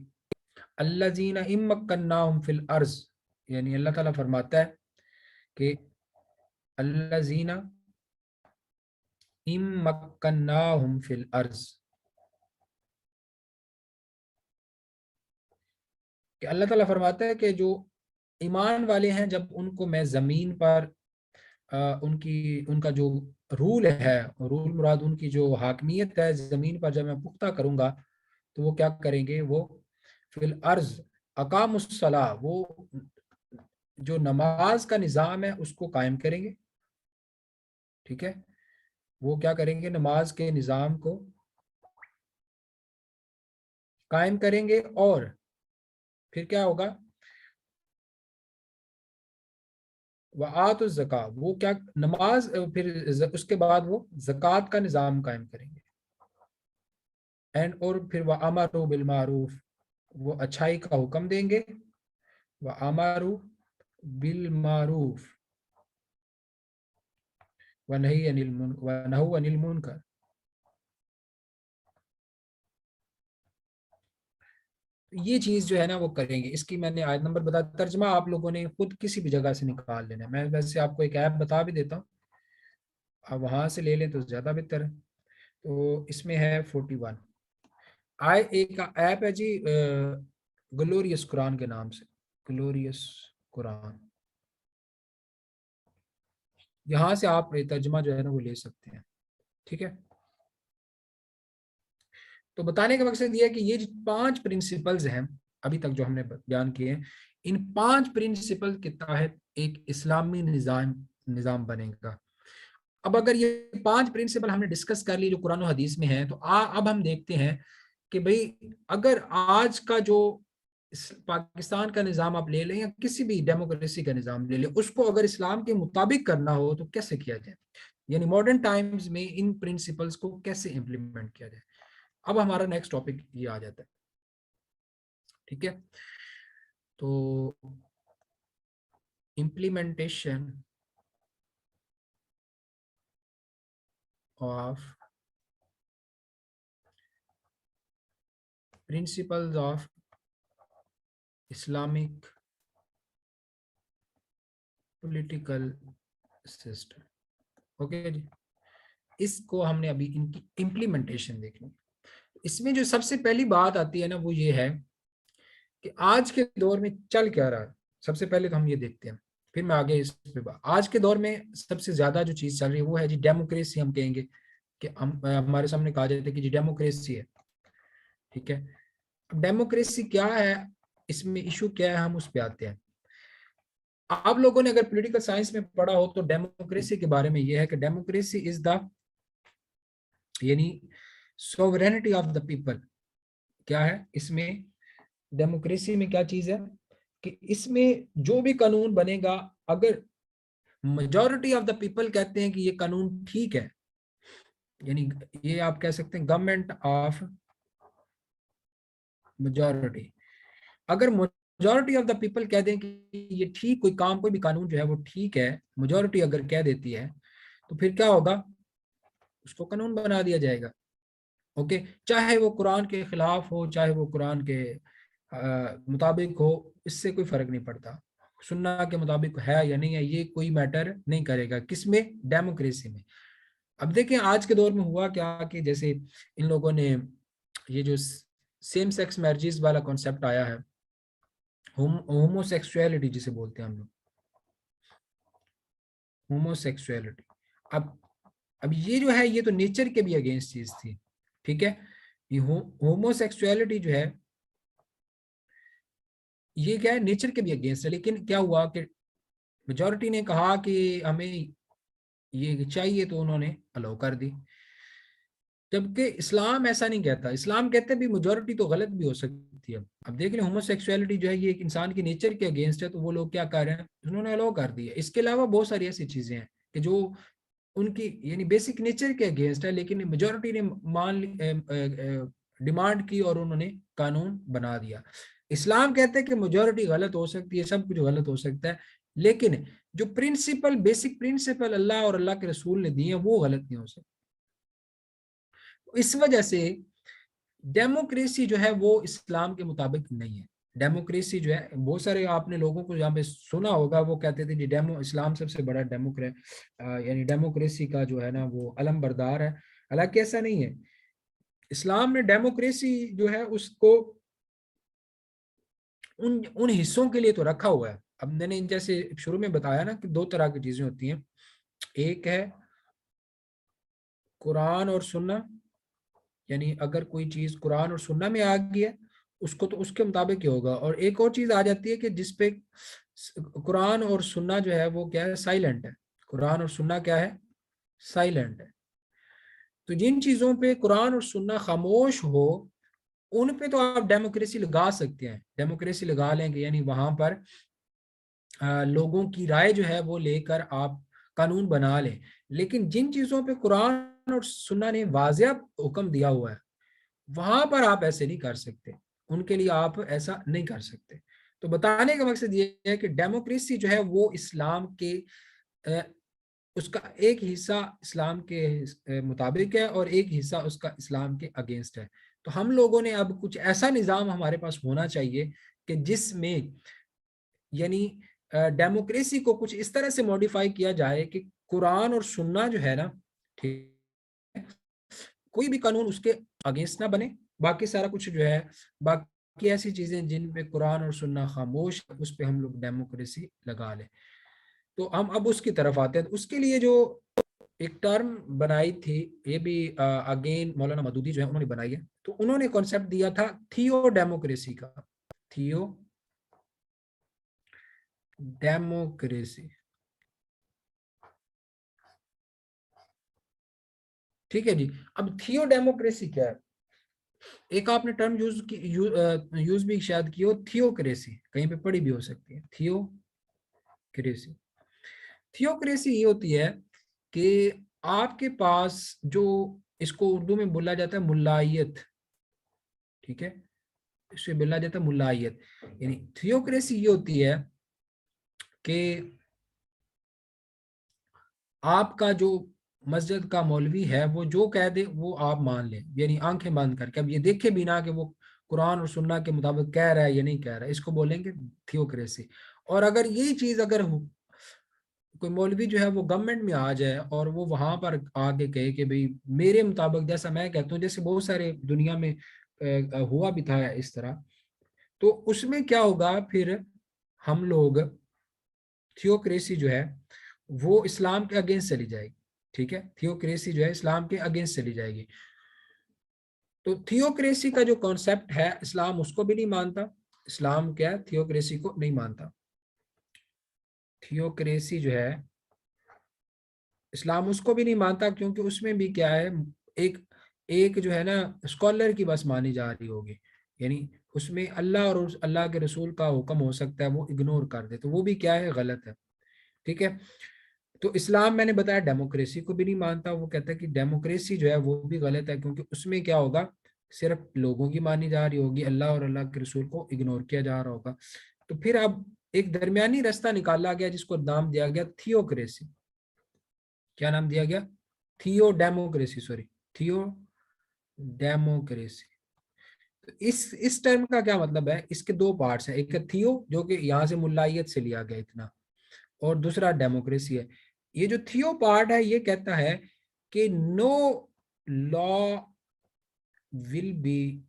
अल्लज़ीना इम्मक्कन्नाहुम फिल अर्ज़, यानी अल्लाह ताला फरमाता है कि अल्लज़ीना इम्मक्कन्नाहुम फिल अर्ज़, कि अल्लाह ताला फरमाता है कि जो ईमान वाले हैं, जब उनको मैं ज़मीन पर उनकी उनका जो रूल है, रूल मुराद उनकी जो हाकमियत है ज़मीन पर, जब मैं पुख्ता करूँगा, तो वो क्या करेंगे, वो फिल अर्ज़ अकामुस्सलाह, वो जो नमाज का निज़ाम है उसको कायम करेंगे। ठीक है, वो क्या करेंगे, नमाज के निज़ाम को कायम करेंगे, और फिर क्या होगा, व आत ज़का, वो क्या नमाज, फिर उसके बाद वो ज़कात का निज़ाम कायम करेंगे, एंड और फिर व अमरू बिल मारूफ, वो अच्छाई का हुक्म देंगे, व अमरू बिल मारूफ व नही अनिल व नहू अनिल मुनकर। ये चीज जो है ना वो करेंगे। इसकी मैंने आयत नंबर बता, तर्जमा आप लोगों ने खुद किसी भी जगह से निकाल लेना है। मैं वैसे आपको एक ऐप बता भी देता हूँ, आप वहां से ले लें तो ज्यादा बेहतर है। तो इसमें है 41, एक ऐप है जी ग्लोरियस कुरान के नाम से, ग्लोरियस कुरान। यहाँ से आप ये तर्जमा जो है ना वो ले सकते हैं। ठीक है, तो बताने का मकसद ये है कि ये जो 5 प्रिंसिपल्स हैं अभी तक जो हमने बयान किए हैं, इन 5 प्रिंसिपल के तहत एक इस्लामी निज़ाम निज़ाम बनेगा। अब अगर ये 5 प्रिंसिपल हमने डिस्कस कर ली जो कुरान और हदीस में है, तो अब हम देखते हैं कि भाई अगर आज का जो पाकिस्तान का निज़ाम आप ले लें या किसी भी डेमोक्रेसी का निज़ाम ले लें, उसको अगर इस्लाम के मुताबिक करना हो तो कैसे किया जाए, यानी मॉडर्न टाइम्स में इन प्रिंसिपल्स को कैसे इम्प्लीमेंट किया जाए। अब हमारा नेक्स्ट टॉपिक ये आ जाता है। ठीक है, तो implementation of principles of Islamic political system. Okay जी, इसको हमने अभी इनकी इम्प्लीमेंटेशन देखनी। इसमें जो सबसे पहली बात आती है ना वो ये है कि आज के दौर में चल क्या रहा है। सबसे पहले तो हम ये देखते हैं, फिर मैं आगे इस पे आज के दौर में सबसे ज्यादा जो चीज चल रही है वो है जी डेमोक्रेसी। हम कहेंगे कि हम हमारे सामने कहा जाता है कि जी डेमोक्रेसी है, ठीक है। अब डेमोक्रेसी क्या है, इसमें इशू क्या है, हम उस पे आते हैं। आप लोगों ने अगर पॉलिटिकल साइंस में पढ़ा हो तो डेमोक्रेसी के बारे में यह है कि डेमोक्रेसी इज द यानी सोवरेनिटी ऑफ द पीपल। क्या है इसमें, डेमोक्रेसी में क्या चीज है कि इसमें जो भी कानून बनेगा, अगर मेजॉरिटी ऑफ द पीपल कहते हैं कि ये कानून ठीक है, यानी ये आप कह सकते हैं गवर्नमेंट ऑफ मेजॉरिटी, अगर मेजॉरिटी ऑफ द पीपल कह दें कि ये ठीक, कोई काम कोई भी कानून जो है वो ठीक है, मेजॉरिटी अगर कह देती है, तो फिर क्या होगा, उसको कानून बना दिया जाएगा। ओके, चाहे वो कुरान के खिलाफ हो, चाहे वो कुरान के मुताबिक हो, इससे कोई फर्क नहीं पड़ता। सुन्ना के मुताबिक है या नहीं है, ये कोई मैटर नहीं करेगा। किसमें, डेमोक्रेसी में। अब देखें आज के दौर में हुआ क्या कि जैसे इन लोगों ने ये जो सेम सेक्स मैरिजेस वाला कॉन्सेप्ट आया है, होमोसेक्सुअलिटी जिसे बोलते हैं हम लोग, होमोसेक्सुअलिटी। अब अब ये जो है ये तो नेचर के भी अगेंस्ट चीज थी, ठीक है। ये होमोसेक्सुअलिटी जो है ये क्या है, नेचर के भी अगेंस्ट है। लेकिन क्या हुआ कि मेजॉरिटी ने कहा कि हमें ये चाहिए, तो उन्होंने अलाउ कर दी। जबकि इस्लाम ऐसा नहीं कहता। इस्लाम कहते हैं भी मेजॉरिटी तो गलत भी हो सकती है। अब देख लें होमोसेक्सुअलिटी जो है ये एक इंसान की नेचर के अगेंस्ट है, तो वो लोग क्या कर रहे हैं, उन्होंने अलाउ कर दिया। इसके अलावा बहुत सारी ऐसी चीजें हैं कि जो उनकी यानी बेसिक नेचर के अगेंस्ट है, लेकिन मेजॉरिटी ने मान डिमांड की और उन्होंने कानून बना दिया। इस्लाम कहते हैं कि मेजॉरिटी गलत हो सकती है, सब कुछ गलत हो सकता है, लेकिन जो प्रिंसिपल, बेसिक प्रिंसिपल अल्लाह और अल्लाह के रसूल ने दिए हैं वो गलत नहीं हो सकते। इस वजह से डेमोक्रेसी जो है वो इस्लाम के मुताबिक नहीं है। डेमोक्रेसी जो है, बहुत सारे आपने लोगों को यहाँ पे सुना होगा वो कहते थे जी डेमो इस्लाम सबसे बड़ा डेमोक्रेट यानी डेमोक्रेसी का जो है ना वो अलम बरदार है। हालांकि ऐसा नहीं है। इस्लाम ने डेमोक्रेसी जो है उसको उन उन हिस्सों के लिए तो रखा हुआ है। अब मैंने जैसे शुरू में बताया ना कि दो तरह की चीजें होती हैं, एक है कुरान और सुन्ना, यानी अगर कोई चीज कुरान और सुन्ना में आ गई है उसको तो उसके मुताबिक ही होगा। और एक और चीज आ जाती है कि जिसपे कुरान और सुन्ना जो है वो क्या है, साइलेंट है। कुरान और सुन्ना क्या है, साइलेंट है। तो जिन चीजों पे कुरान और सुन्ना खामोश हो उन पे तो आप डेमोक्रेसी लगा सकते हैं, डेमोक्रेसी लगा लेंगे, यानी वहां पर लोगों की राय जो है वो लेकर आप कानून बना लें। लेकिन जिन चीजों पे कुरान और सुन्ना ने वाज़िया हुक्म दिया हुआ है वहां पर आप ऐसे नहीं कर सकते, उनके लिए आप ऐसा नहीं कर सकते। तो बताने का मकसद ये है कि डेमोक्रेसी जो है वो इस्लाम के अ, उसका एक हिस्सा इस्लाम के मुताबिक है और एक हिस्सा उसका इस्लाम के अगेंस्ट है। तो हम लोगों ने अब कुछ ऐसा निज़ाम हमारे पास होना चाहिए कि जिसमें यानी डेमोक्रेसी को कुछ इस तरह से मॉडिफाई किया जाए कि कुरान और सुन्ना जो है ना, ठीक, कोई भी कानून उसके अगेंस्ट ना बने। बाकी सारा कुछ जो है, बाकी ऐसी चीजें जिन पे कुरान और सुन्ना खामोश, उस पे हम लोग डेमोक्रेसी लगा लें। तो हम अब उसकी तरफ आते हैं। तो उसके लिए जो एक टर्म बनाई थी, ये भी अगेन मौलाना मदूदी जो है उन्होंने बनाई है। तो उन्होंने कॉन्सेप्ट दिया था थियो डेमोक्रेसी का, थियो डेमोक्रेसी, ठीक है जी। अब थियो डेमोक्रेसी क्या है, एक आपने टर्म यूज भी शायद की हो, थियोक्रेसी, कहीं पे पढ़ी भी हो सकती है थियोक्रेसी। थियोक्रेसी ये होती है कि आपके पास जो, इसको उर्दू में बोला जाता है मुल्लायत, ठीक है। इससे मिलना जाता है मुल्लाहियत। यानी थियोक्रेसी ये होती है कि आपका जो मस्जिद का मौलवी है वो जो कह दे वो आप मान लें, यानी आंखें बंद करके, अब ये देखे बिना कि वो कुरान और सुन्ना के मुताबिक कह रहा है या नहीं कह रहा है, इसको बोलेंगे थियोक्रेसी। और अगर ये चीज अगर कोई मौलवी जो है वो गवर्नमेंट में आ जाए और वो वहां पर आके कहे कि भाई मेरे मुताबिक, जैसा मैं कहता हूँ, जैसे बहुत सारे दुनिया में हुआ भी था इस तरह, तो उसमें क्या होगा फिर, हम लोग थियोक्रेसी जो है वो इस्लाम के अगेंस्ट चली जाएगी। ठीक है, थियोक्रेसी जो है इस्लाम के अगेंस्ट चली जाएगी। तो थियोक्रेसी का जो कॉन्सेप्ट है इस्लाम उसको भी नहीं मानता। इस्लाम क्या है, थियोक्रेसी को नहीं मानता। थियोक्रेसी जो है इस्लाम उसको भी नहीं मानता, क्योंकि उसमें भी क्या है, एक एक जो है ना स्कॉलर की बस मानी जा रही होगी, यानी उसमें अल्लाह और अल्लाह के रसूल का हुक्म हो सकता है वो इग्नोर कर दे, तो वो भी क्या है, गलत है। ठीक है, तो इस्लाम मैंने बताया डेमोक्रेसी को भी नहीं मानता, वो कहता है कि डेमोक्रेसी जो है वो भी गलत है, क्योंकि उसमें क्या होगा, सिर्फ लोगों की मानी जा रही होगी, अल्लाह और अल्लाह के रसूल को इग्नोर किया जा रहा होगा। तो फिर अब एक दरमियानी रास्ता निकाला गया जिसको नाम दिया गया थियोक्रेसी। क्या नाम दिया गया, थियो डेमोक्रेसी, सॉरी, थियो डेमोक्रेसी। तो इस टर्म का क्या मतलब है, इसके दो पार्ट्स हैं, एक है थियो जो कि यहाँ से मुल्लाहियत से लिया गया इतना, और दूसरा डेमोक्रेसी है। ये जो थियो पार्ट है ये कहता है कि no law will be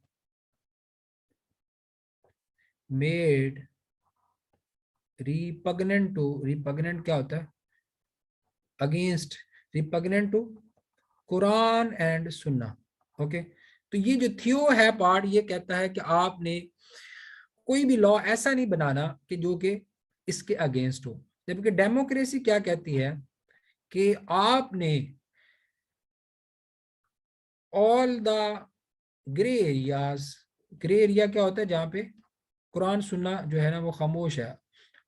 made repugnant to, repugnant क्या होता है, against, repugnant to Quran and Sunnah. Okay, तो ये जो थियो है पार्ट ये कहता है कि आपने कोई भी लॉ ऐसा नहीं बनाना कि जो कि इसके अगेंस्ट हो। जबकि डेमोक्रेसी क्या कहती है कि आपने all the grey areas, grey area क्या होता है जहां पे कुरान सुन्ना जो है ना वो खामोश है,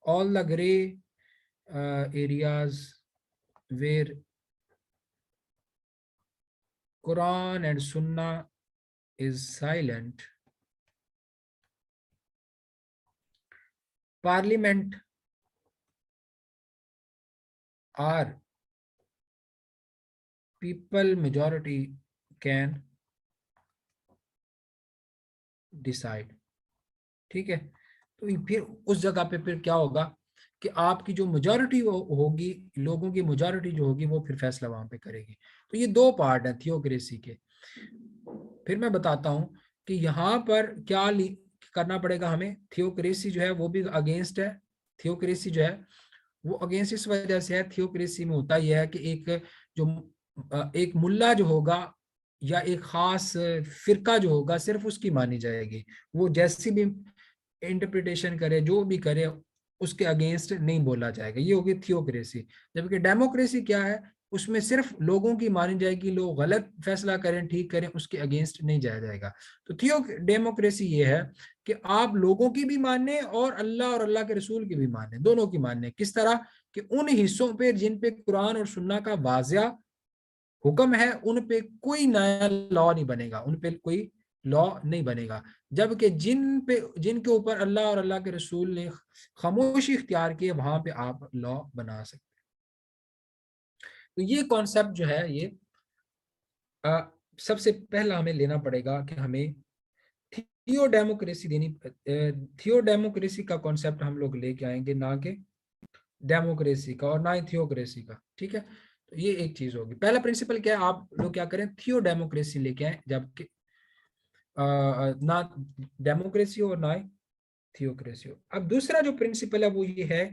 all the grey areas where Quran and Sunnah is silent, parliament or people majority can decide. ठीक है, तो फिर उस जगह पे फिर क्या होगा कि आपकी जो मेजॉरिटी होगी, लोगों की मेजॉरिटी जो होगी वो फिर फैसला वहां पे करेगी। तो ये दो पार्ट हैं थियोक्रेसी के। फिर मैं बताता हूं कि यहाँ पर क्या करना पड़ेगा हमें। थियोक्रेसी जो है वो भी अगेंस्ट है। थियोक्रेसी जो है वो अगेंस्ट इस वजह से है, थियोक्रेसी में होता यह है कि जो एक मुल्ला जो होगा या एक खास फिरका जो होगा सिर्फ उसकी मानी जाएगी, वो जैसी भी इंटरप्रिटेशन करे जो भी करे उसके अगेंस्ट नहीं बोला जाएगा, ये होगी थियोक्रेसी। जबकि डेमोक्रेसी क्या है, उसमें सिर्फ लोगों की मानी जाएगी, लोग गलत फैसला करें ठीक करें उसके अगेंस्ट नहीं जाया जाएगा। तो थियो डेमोक्रेसी ये है कि आप लोगों की भी माने और अल्लाह और अल्लाह के रसूल की भी माने, दोनों की माने। किस तरह कि उन हिस्सों पे जिन पे कुरान और सुन्ना का वाजिया हुक्म है उन पे कोई नया लॉ नहीं बनेगा, उन पे कोई लॉ नहीं बनेगा। जबकि जिनके ऊपर अल्लाह और अल्लाह के रसूल ने खामोशी इख्तियार की है वहां पे आप लॉ बना सकते। तो ये कॉन्सेप्ट जो है ये सबसे पहला हमें लेना पड़ेगा कि हमें थियो डेमोक्रेसी देनी, थियो डेमोक्रेसी का कॉन्सेप्ट हम लोग लेके आएंगे, ना कि डेमोक्रेसी का और ना ही थियोक्रेसी का। ठीक है, तो ये एक चीज होगी। पहला प्रिंसिपल क्या है, आप लोग क्या करें, थियो डेमोक्रेसी लेके आए, जबकि ना डेमोक्रेसी हो ना ही थियोक्रेसी हो। अब दूसरा जो प्रिंसिपल है वो ये है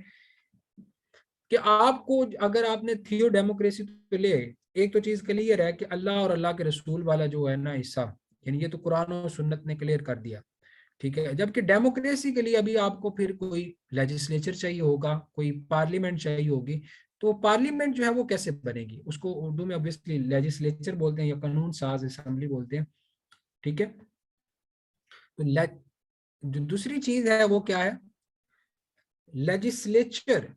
कि आपको अगर आपने थियो डेमोक्रेसी पे ले, एक तो चीज क्लियर है कि अल्लाह और अल्लाह के रसूल वाला जो है ना हिस्सा, यानी ये तो कुरान और सुन्नत ने क्लियर कर दिया। ठीक है, जबकि डेमोक्रेसी के लिए अभी आपको फिर कोई लेजिस्लेचर चाहिए होगा, कोई पार्लियामेंट चाहिए होगी। तो पार्लियामेंट जो है वो कैसे बनेगी, उसको उर्दू में ऑब्वियसली लेजिस्लेचर बोलते हैं या कानून साज असेंबली बोलते हैं। ठीक है, तो जो दूसरी चीज है वो क्या है, लेजिस्लेचर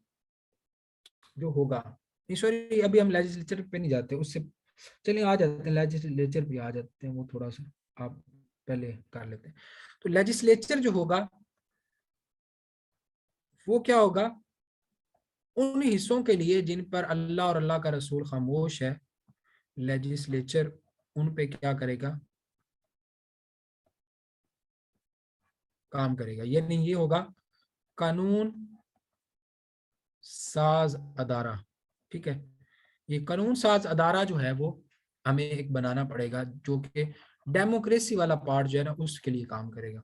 जो होगा, नहीं सॉरी अभी हम लेजिस्लेचर पे नहीं जाते, उससे चलिए आ जाते हैं, लेजिस्लेचर भी आ जाते हैं, वो थोड़ा सा आप पहले कर लेते हैं। तो लेजिस्लेचर जो होगा वो क्या होगा, उन हिस्सों के लिए जिन पर अल्लाह और अल्लाह का रसूल खामोश है, लेजिस्लेचर उन पे क्या करेगा, काम करेगा। यानी ये होगा कानून साज अदारा। ठीक है, ये कानून साज अदारा जो है वो हमें एक बनाना पड़ेगा, जो कि डेमोक्रेसी वाला पार्ट जो है ना उसके लिए काम करेगा।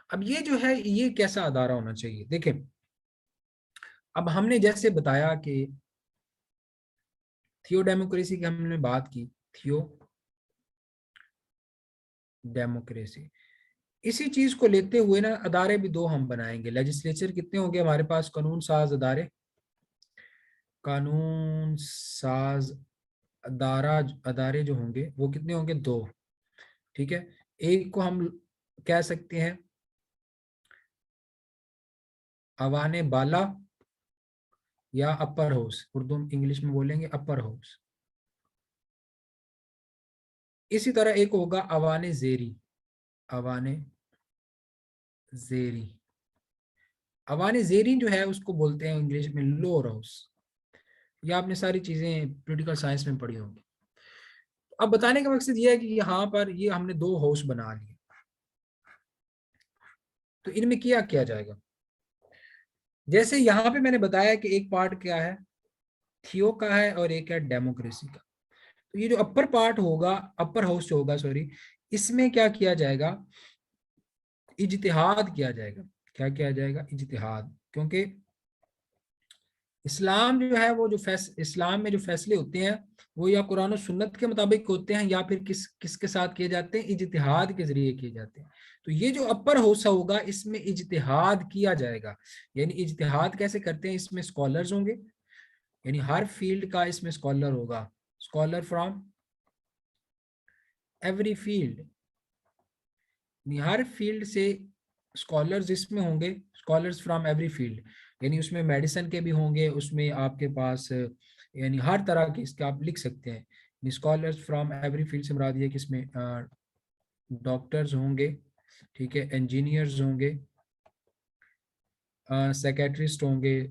अब ये जो है ये कैसा अदारा होना चाहिए, देखें, अब हमने जैसे बताया कि थियो डेमोक्रेसी की हमने बात की, थियो डेमोक्रेसी, इसी चीज को लेते हुए ना अदारे भी दो हम बनाएंगे। लेजिस्लेचर कितने होंगे हमारे पास, कानून साज अदारे, कानून साज अदारा अदारे जो होंगे वो कितने होंगे, दो। ठीक है, एक को हम कह सकते हैं अवाने बाला या अपर हाउस, उर्दू इंग्लिश में बोलेंगे अपर हाउस। इसी तरह एक होगा अवाने जेरी, अवाने जेरी, अवाने जेरी जो है उसको बोलते हैं इंग्लिश में लोअर हाउस। ये आपने सारी चीजें पॉलिटिकल साइंस में पढ़ी होंगी। अब बताने का मकसद ये है कि यहाँ पर ये हमने दो हाउस बना लिए, तो इनमें क्या किया जाएगा, जैसे यहाँ पे मैंने बताया कि एक पार्ट क्या है, थियो का है और एक है डेमोक्रेसी का। तो ये जो अपर पार्ट होगा, अपर हाउस जो होगा सॉरी, इसमें क्या किया जाएगा, इज्तिहाद किया जाएगा। क्या किया जाएगा, इज्तिहाद, क्योंकि इस्लाम जो है वो जो इस्लाम में जो फैसले होते हैं वो या कुरान और सुन्नत के मुताबिक होते हैं या फिर किसके साथ किए जाते हैं, इज्तिहाद के जरिए किए जाते हैं। तो ये जो अपर हाउस होगा इसमें इज्तिहाद किया जाएगा। यानी इज्तिहाद कैसे करते हैं, इसमें स्कॉलर्स होंगे, यानी हर फील्ड का इसमें स्कॉलर होगा, scholar from every field, her field से स्कॉलर्स इसमें होंगे, स्कॉलर्स फ्रॉम एवरी फील्ड। यानी उसमें मेडिसिन के भी होंगे, उसमें आपके पास यानी हर तरह के इसके आप लिख सकते हैं। स्कॉलर्स फ्रॉम एवरी फील्ड से मुराद ये कि इसमें डॉक्टर्स होंगे, ठीक है, इंजीनियर्स होंगे, सेक्रेटरिस्ट होंगे,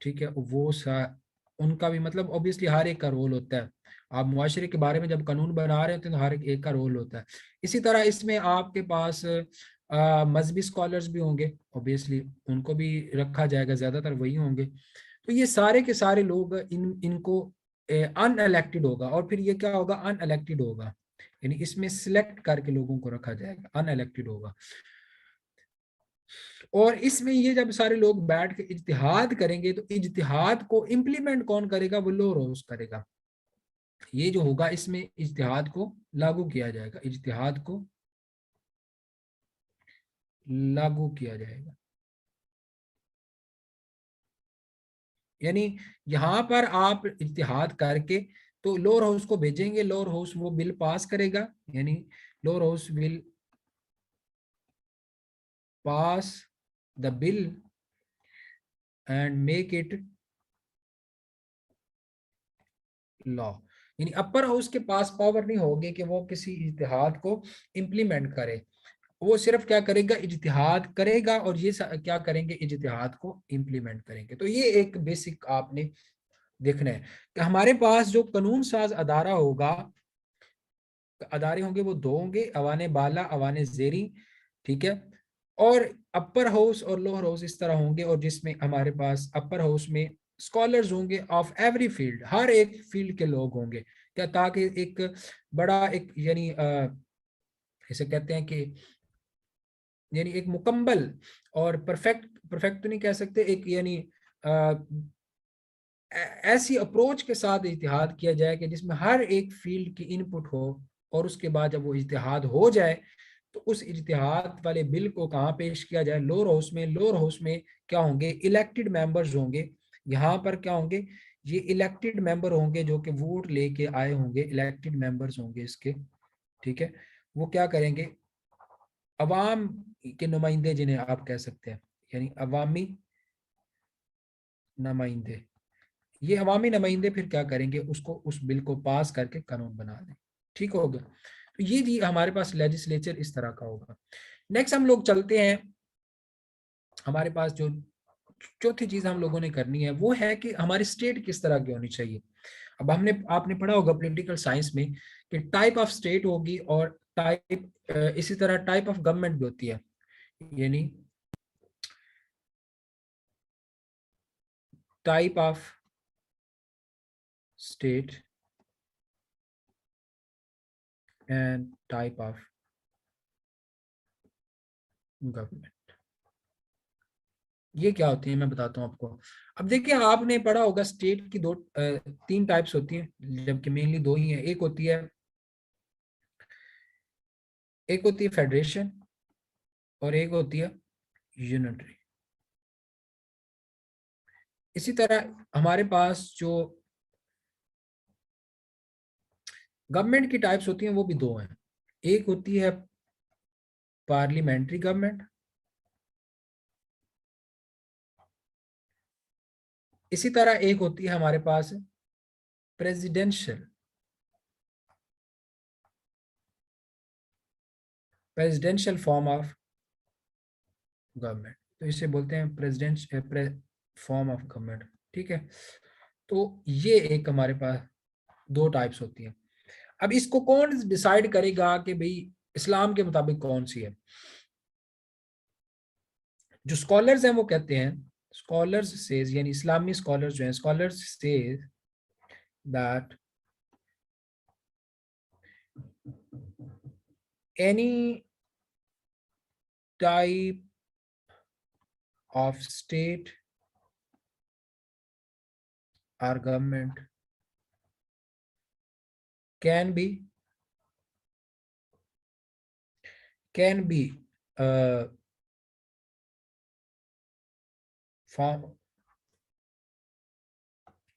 ठीक है, उनका भी मतलब ऑब्वियसली हर एक का रोल होता है। आप मुआशरे के बारे में जब कानून बना रहे होते हैं तो हर एक का रोल होता है। इसी तरह इसमें आपके पास मजहबी स्कॉलर्स भी होंगे, ऑब्वियसली उनको भी रखा जाएगा, ज्यादातर वही होंगे। तो ये सारे के सारे लोग इनको अनइलेक्टेड होगा, और फिर ये क्या होगा, अनइलेक्टेड होगा, यानी इसमें सिलेक्ट करके लोगों को रखा जाएगा, अनइलेक्टेड होगा। और इसमें ये जब सारे लोग बैठ के इज्तिहाद करेंगे तो इज्तिहाद को इम्प्लीमेंट कौन करेगा, वो लोअर हाउस करेगा। ये जो होगा इसमें इज्तिहाद को लागू किया जाएगा, इज्तिहाद को लागू किया जाएगा। यानी यहाँ पर आप इज्तिहाद करके तो लोअर हाउस को भेजेंगे, लोअर हाउस वो बिल पास करेगा, यानी lower house will pass the bill and make it law. यानी अपर हाउस के पास पावर नहीं होगी कि वो किसी इज्तिहाद को इम्प्लीमेंट करे, वो सिर्फ क्या करेगा, इज्तिहाद करेगा, और ये क्या करेंगे, इज्तिहाद को इम्प्लीमेंट करेंगे। तो ये एक बेसिक आपने देखना है कि हमारे पास जो कानून साज अदारा होगा, अदारे होंगे वो दो होंगे, अवाने बाला अवाने जेरी, ठीक है, और अपर हाउस और लोअर हाउस इस तरह होंगे, और जिसमें हमारे पास अपर हाउस में स्कॉलर्स होंगे ऑफ एवरी फील्ड, हर एक फील्ड के लोग होंगे, क्या, ताकि एक बड़ा एक यानी इसे कहते हैं कि यानी एक मुकम्मल और परफेक्ट, परफेक्ट तो नहीं कह सकते, एक यानी ऐसी अप्रोच के साथ इज्तिहाद किया जाए कि जिसमें हर एक फील्ड की इनपुट हो, और उसके बाद जब वो इज्तिहाद हो जाए तो उस इज्तिहाद वाले बिल को कहाँ पेश किया जाए, लोअर हाउस में। लोअर हाउस में क्या होंगे, इलेक्टेड मेंबर्स होंगे, यहाँ पर क्या होंगे, ये इलेक्टेड मेंबर होंगे जो कि वोट लेके आए होंगे, इलेक्टेड मेंबर्स होंगे इसके, ठीक है। वो क्या करेंगे, अवाम के नुमाइंदे जिन्हें आप कह सकते हैं, यानी अवामी नुमाइंदे, ये अवामी नुमाइंदे फिर क्या करेंगे, उसको उस बिल को पास करके कानून बना दें। ठीक हो गया। तो ये जी हमारे पास लेजिस्लेचर इस तरह का होगा। नेक्स्ट हम लोग चलते हैं, हमारे पास जो चौथी चीज हम लोगों ने करनी है वो है कि हमारी स्टेट किस तरह की होनी चाहिए। अब आपने पढ़ा होगा पॉलिटिकल साइंस में कि टाइप ऑफ स्टेट होगी और टाइप, इसी तरह टाइप ऑफ गवर्नमेंट भी होती है, यानी type of state and type of government. ये क्या होती है मैं बताता हूँ आपको। अब देखिए आपने पढ़ा होगा स्टेट की तीन टाइप्स होती हैं, जबकि मेनली दो ही हैं। एक होती है फेडरेशन और एक होती है यूनिटरी। इसी तरह हमारे पास जो गवर्नमेंट की टाइप्स होती हैं वो भी दो हैं। एक होती है पार्लियामेंट्री गवर्नमेंट, इसी तरह एक होती है हमारे पास presidential presidential form of government. तो इसे बोलते हैं प्रेसिडेंट फॉर्म ऑफ गवर्नमेंट। ठीक है, तो ये एक हमारे पास दो टाइप्स होती हैं। अब इसको कौन डिसाइड करेगा कि भाई इस्लाम के मुताबिक कौन सी है? जो स्कॉलर्स हैं वो कहते हैं, स्कॉलर्स सेज यानी इस्लामी स्कॉलर्स जो हैं, scholars says that any type of state or government can be uh, form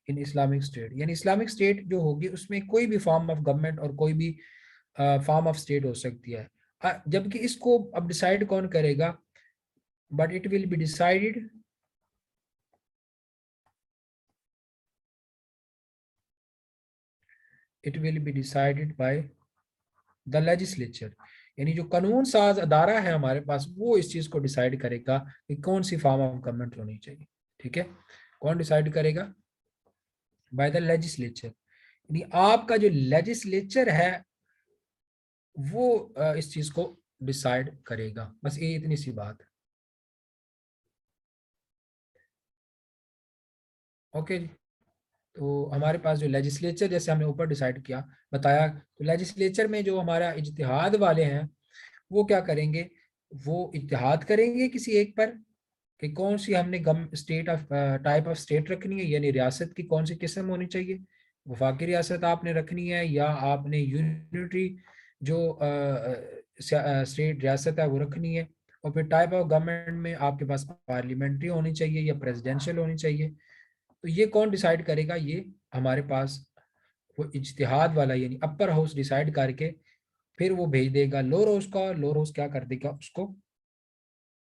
in Islamic state, यानी इस्लामिक स्टेट जो होगी उसमें कोई भी फॉर्म ऑफ गवर्नमेंट और कोई भी फॉर्म ऑफ स्टेट हो सकती है। जबकि इसको अब डिसाइड कौन करेगा? But it will be decided by the legislature, यानी जो कानून साज अदारा है हमारे पास वो इस चीज को डिसाइड करेगा कि कौन सी फॉर्म ऑफ गवर्नमेंट होनी चाहिए। ठीक है, कौन डिसाइड करेगा? बाय द लेजिस्लेचर, यानी आपका जो लेजिस्लेचर है वो इस चीज को डिसाइड करेगा। बस ये इतनी सी बात है। ओके जी, तो हमारे पास जो लेजिस्लेचर, जैसे हमने ऊपर डिसाइड किया बताया, तो लेजिस्लेचर में जो हमारा इज्तिहाद वाले हैं वो क्या करेंगे? वो इत्तेहाद करेंगे किसी एक पर कि कौन सी हमने गम state of type of state रखनी है, यानी रियासत की कौन सी किस्म होनी चाहिए, वफाकी रियासत आपने रखनी है या आपने यूनिटरी जो स्टेट रियासत है वो रखनी है। और फिर टाइप ऑफ गवर्नमेंट में आपके पास पार्लियामेंट्री होनी चाहिए या प्रेसिडेंशियल होनी चाहिए। तो ये कौन डिसाइड करेगा? ये हमारे पास वो इज्तिहाद वाला यानी अपर हाउस डिसाइड करके फिर वो भेज देगा लोअर हाउस का, लोअर हाउस क्या कर देगा उसको,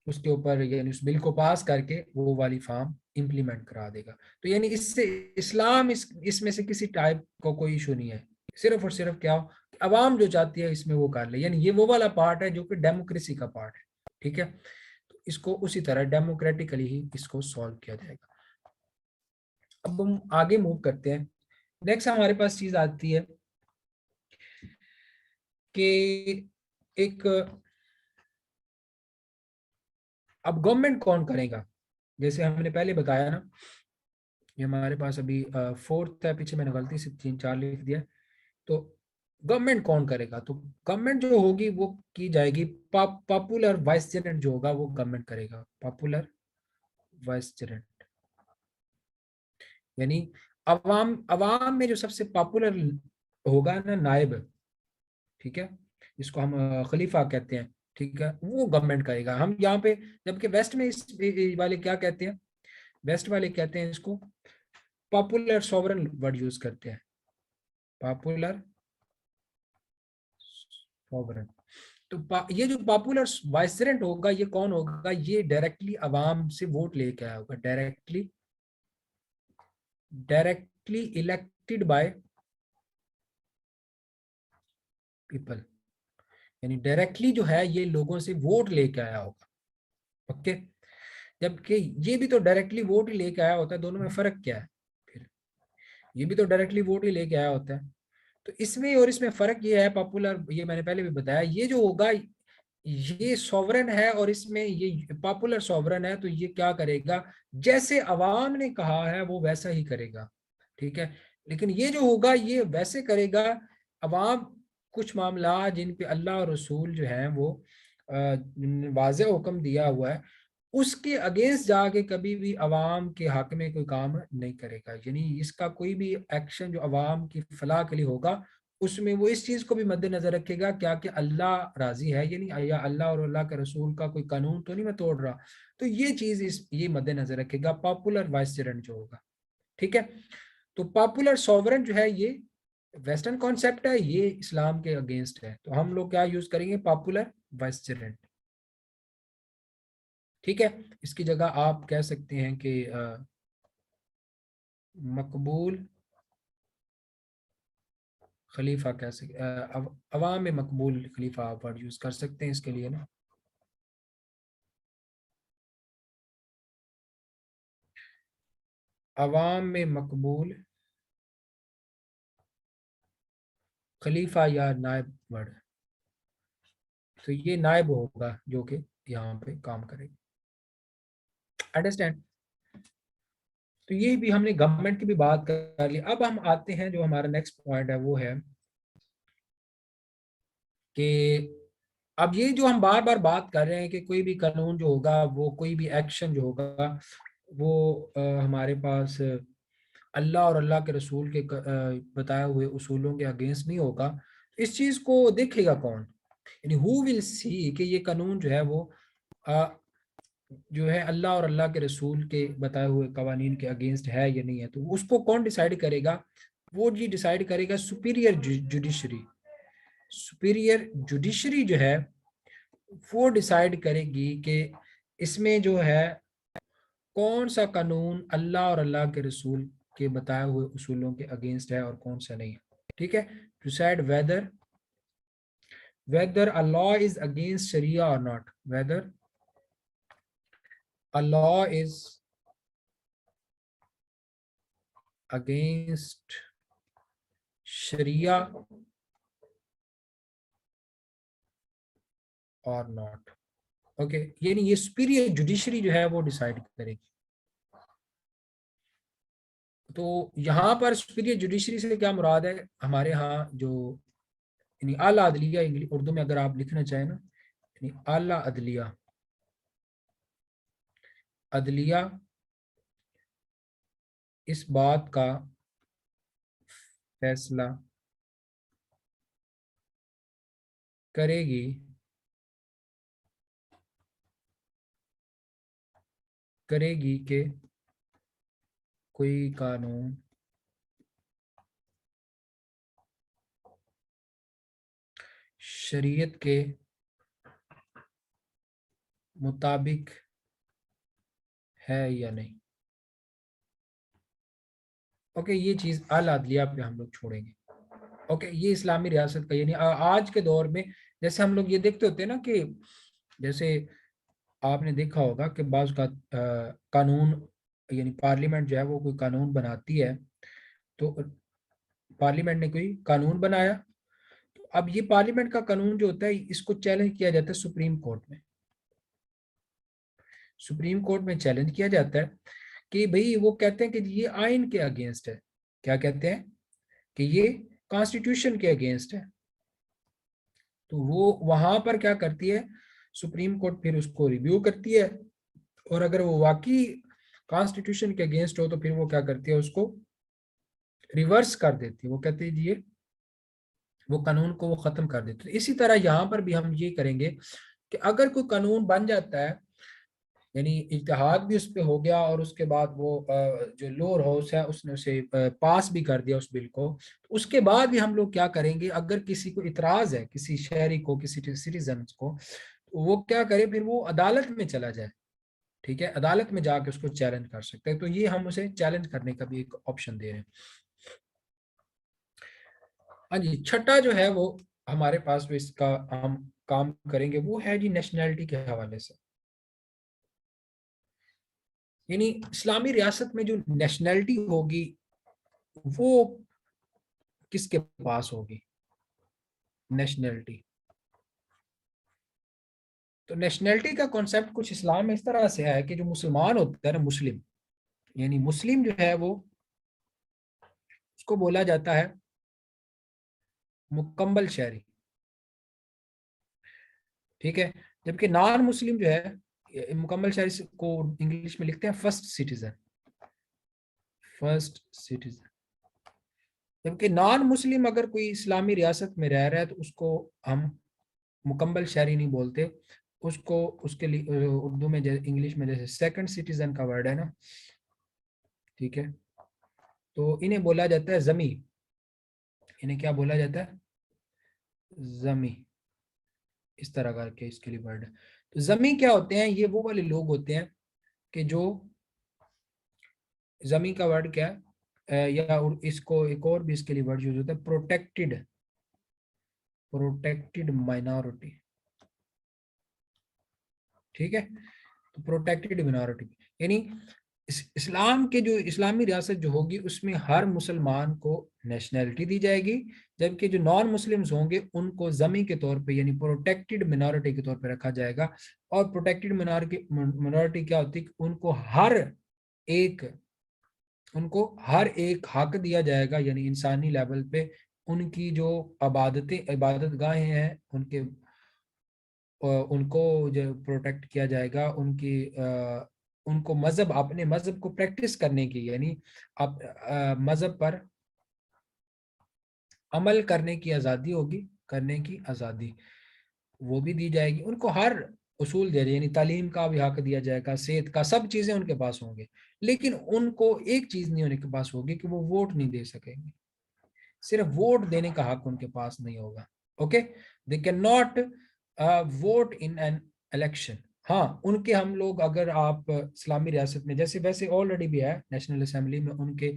उसके ऊपर यानी उस बिल को पास करके वो वाली फॉर्म इंप्लीमेंट करा देगा। तो यानी इससे इस्लाम इसमें से किसी टाइप का कोई इशू नहीं है। सिर्फ और सिर्फ क्या हो, अवाम जो चाहती है इसमें वो कर ले, यानी ये वो वाला पार्ट है जो कि डेमोक्रेसी का पार्ट है। ठीक है, तो इसको उसी तरह डेमोक्रेटिकली ही इसको सॉल्व किया जाएगा। अब हम आगे मूव करते हैं। नेक्स्ट हमारे पास चीज आती है कि एक, अब गवर्नमेंट कौन करेगा? जैसे हमने पहले बताया ना, ये हमारे पास अभी फोर्थ है, पीछे मैंने गलती से 3-4 लिख दिया। तो गवर्नमेंट कौन करेगा? तो गवर्नमेंट जो होगी वो की जाएगी पॉपुलर वाइसरेंट जो होगा वो गवर्नमेंट करेगा, पॉपुलर वाइसरेंट। यानी अवाम अवाम में जो सबसे पॉपुलर होगा ना नायब, ठीक है, जिसको हम खलीफा कहते हैं, ठीक है, वो गवर्नमेंट करेगा। हम यहाँ पे, जबकि वेस्ट में इस वाले क्या कहते हैं? वेस्ट वाले कहते हैं इसको पॉपुलर सॉवरन वर्ड यूज करते हैं, पॉपुलर सॉवरन। तो ये जो पॉपुलर वाइसरेंट होगा ये कौन होगा? ये डायरेक्टली अवाम से वोट लेके आया होगा, डायरेक्टली इलेक्टेड बाय पीपल। यानी डायरेक्टली जो है ये लोगों से वोट लेके आया होगा। ओके, जबकि ये भी तो डायरेक्टली वोट ही लेके आया होता है, दोनों में फर्क क्या है फिर? ये भी तो डायरेक्टली वोट ही लेके आया होता है। तो इसमें और इसमें फर्क ये है, पॉपुलर, ये मैंने पहले भी बताया, ये जो होगा ये सॉवरन है और इसमें ये पॉपुलर सॉवरन है, तो ये क्या करेगा, जैसे अवाम ने कहा है वो वैसा ही करेगा। ठीक है, लेकिन ये जो होगा ये वैसे करेगा, अवाम कुछ मामला जिन पे अल्लाह और रसूल जो है वो वाज़ेह हुक्म दिया हुआ है उसके अगेंस्ट जाके कभी भी अवाम के हक में कोई काम नहीं करेगा। यानी इसका कोई भी एक्शन जो अवाम की फलाह के लिए होगा उसमें वो इस चीज को भी मद्देनजर रखेगा क्या कि अल्लाह राजी है, यानी या अल्लाह और अल्लाह के रसूल का कोई कानून तो नहीं मैं तोड़ रहा। तो ये चीज ये मद्देनजर रखेगा पॉपुलर वाइसरेंट जो होगा। ठीक है, तो पॉपुलर सॉवरन जो है ये वेस्टर्न कॉन्सेप्ट है, ये इस्लाम के अगेंस्ट है, तो हम लोग क्या यूज करेंगे, पॉपुलर वाइसरेंट। ठीक है, इसकी जगह आप कह सकते हैं कि मकबूल खलीफा, कह सकते अवाम में मकबूल खलीफा आप वर्ड यूज कर सकते हैं इसके लिए ना। अवाम में मकबूल खलीफा या नायब वर्ड, तो ये नायब होगा जो कि यहाँ पे काम करेगा। अंडरस्टैंड? तो ये भी हमने गवर्नमेंट की भी बात कर ली। अब हम आते हैं जो हमारा नेक्स्ट पॉइंट है वो है कि अब ये जो हम बार बार बात कर रहे हैं कि कोई भी कानून जो होगा वो कोई भी एक्शन जो होगा वो हमारे पास अल्लाह और अल्लाह के रसूल के बताए हुए उसूलों के अगेंस्ट नहीं होगा। इस चीज को देखेगा कौन, यानी हु विल सी कि ये कानून जो है वो अ, जो है अल्लाह और अल्लाह के रसूल के बताए हुए कवानीन के अगेंस्ट है या नहीं है, तो उसको कौन डिसाइड करेगा, वो जी डिसाइड करेगा सुपीरियर जुडिशरी। सुपीरियर जुडिशरी जो है वो डिसाइड करेगी कि इसमें जो है कौन सा कानून अल्लाह और अल्लाह के रसूल के बताए हुए उसूलों के अगेंस्ट है और कौन सा नहीं है। ठीक है, decide whether a law is against Sharia or not, whether a law is against Sharia or not. Okay, यानी ये सुपीरियर जुडिशरी जो है वो डिसाइड करेगी। तो यहाँ पर सुपीरियर जुडिशरी से क्या मुराद है, हमारे यहाँ जो यानी आला अदलिया, इंग्लिश उर्दू में अगर आप लिखना चाहें ना, यानी आला अदलिया, अदलिया इस बात का फैसला करेगी करेगी कि कोई कानून शरीयत के मुताबिक है या नहीं। ओके, ये चीज अल अदलिया पे हम लोग छोड़ेंगे। ओके, ये इस्लामी रियासत का यानी आज के दौर में जैसे हम लोग ये देखते होते हैं ना कि जैसे आपने देखा होगा कि बाज़ का कानून यानी पार्लियामेंट जो है वो कोई कानून बनाती है, तो पार्लियामेंट ने कोई कानून बनाया, तो अब ये पार्लियामेंट का कानून जो होता है इसको चैलेंज किया जाता है सुप्रीम कोर्ट में। सुप्रीम कोर्ट में चैलेंज किया जाता है कि भाई वो कहते हैं कि ये आइन के अगेंस्ट है, क्या कहते हैं कि ये कॉन्स्टिट्यूशन के अगेंस्ट है। तो वो वहां पर क्या करती है, सुप्रीम कोर्ट फिर उसको रिव्यू करती है, और अगर वो वाकई कॉन्स्टिट्यूशन के अगेंस्ट हो तो फिर वो क्या करती है, उसको रिवर्स कर देती है, वो कहती है जी ये वो कानून को वो खत्म कर देते हैं। इसी तरह यहाँ पर भी हम ये करेंगे कि अगर कोई कानून बन जाता है, यानी इत्तेहाद भी उस पर हो गया और उसके बाद वो जो लोअर हाउस है उसने उसे पास भी कर दिया उस बिल को, तो उसके बाद भी हम लोग क्या करेंगे, अगर किसी को इतराज है, किसी शहरी को, किसी सिटीजन को, तो वो क्या करे, फिर वो अदालत में चला जाए। ठीक है, अदालत में जाके उसको चैलेंज कर सकते हैं, तो ये हम उसे चैलेंज करने का भी एक ऑप्शन दे रहे हैं। हाँ जी, छठा जो है वो हमारे पास जो इसका हम काम करेंगे वो है जी नेशनैलिटी के हवाले से। यानी इस्लामी रियासत में जो नेशनैलिटी होगी वो किसके पास होगी, नेशनैलिटी। तो नेशनैलिटी का कॉन्सेप्ट कुछ इस्लाम में इस तरह से है कि जो मुसलमान होता है ना, मुस्लिम, यानी मुस्लिम जो है वो, उसको बोला जाता है मुकम्मल शहरी, ठीक है। जबकि नॉन मुस्लिम जो है, मुकम्मल शहरी को इंग्लिश में लिखते हैं फर्स्ट सिटीजन, फर्स्ट सिटीजन। जबकि नॉन मुस्लिम अगर कोई इस्लामी रियासत में रह रहा है तो उसको हम मुकम्मल शहरी नहीं बोलते, उसको उसके लिए उर्दू में इंग्लिश में जैसे सेकंड सिटीजन का वर्ड है ना, ठीक है, तो इन्हें बोला जाता है जमी। इन्हें क्या बोला जाता है, जमी। इस तरह का के इसके लिए वर्ड है। तो जमी क्या होते हैं, ये वो वाले लोग होते हैं कि जो, जमी का वर्ड क्या है, या इसको एक और भी इसके लिए वर्ड यूज होता है, प्रोटेक्टेड, प्रोटेक्टेड माइनॉरिटी, ठीक है। तो प्रोटेक्टेड मिनॉरिटी यानी इस्लाम के जो इस्लामी रियासत जो होगी उसमें हर मुसलमान को नेशनैलिटी दी जाएगी, जबकि जो नॉन मुस्लिम्स होंगे उनको जमी के तौर पे यानी प्रोटेक्टेड मिनॉरिटी के तौर पे रखा जाएगा। और प्रोटेक्टेड मिनॉरिटी मिनॉरिटी क्या होती है, एक उनको हर एक हक दिया जाएगा, यानी इंसानी लेवल पे उनकी जो इबादत गाहें हैं उनको जो प्रोटेक्ट किया जाएगा, उनको मजहब, अपने मजहब को प्रैक्टिस करने की, यानी आप मजहब पर अमल करने की आज़ादी होगी, करने की आज़ादी वो भी दी जाएगी। उनको हर उसूल दे, यानी तालीम का भी हक दिया जाएगा, सेहत का, सब चीज़ें उनके पास होंगे। लेकिन उनको एक चीज़ नहीं उनके पास होगी कि वो वोट नहीं दे सकेंगे, सिर्फ वोट देने का हक उनके पास नहीं होगा। Okay, they can not vote in an election. हाँ, उनके हम लोग, अगर आप इस्लामी रियासत में जैसे वैसे ऑलरेडी भी है, नेशनल असेंबली में उनके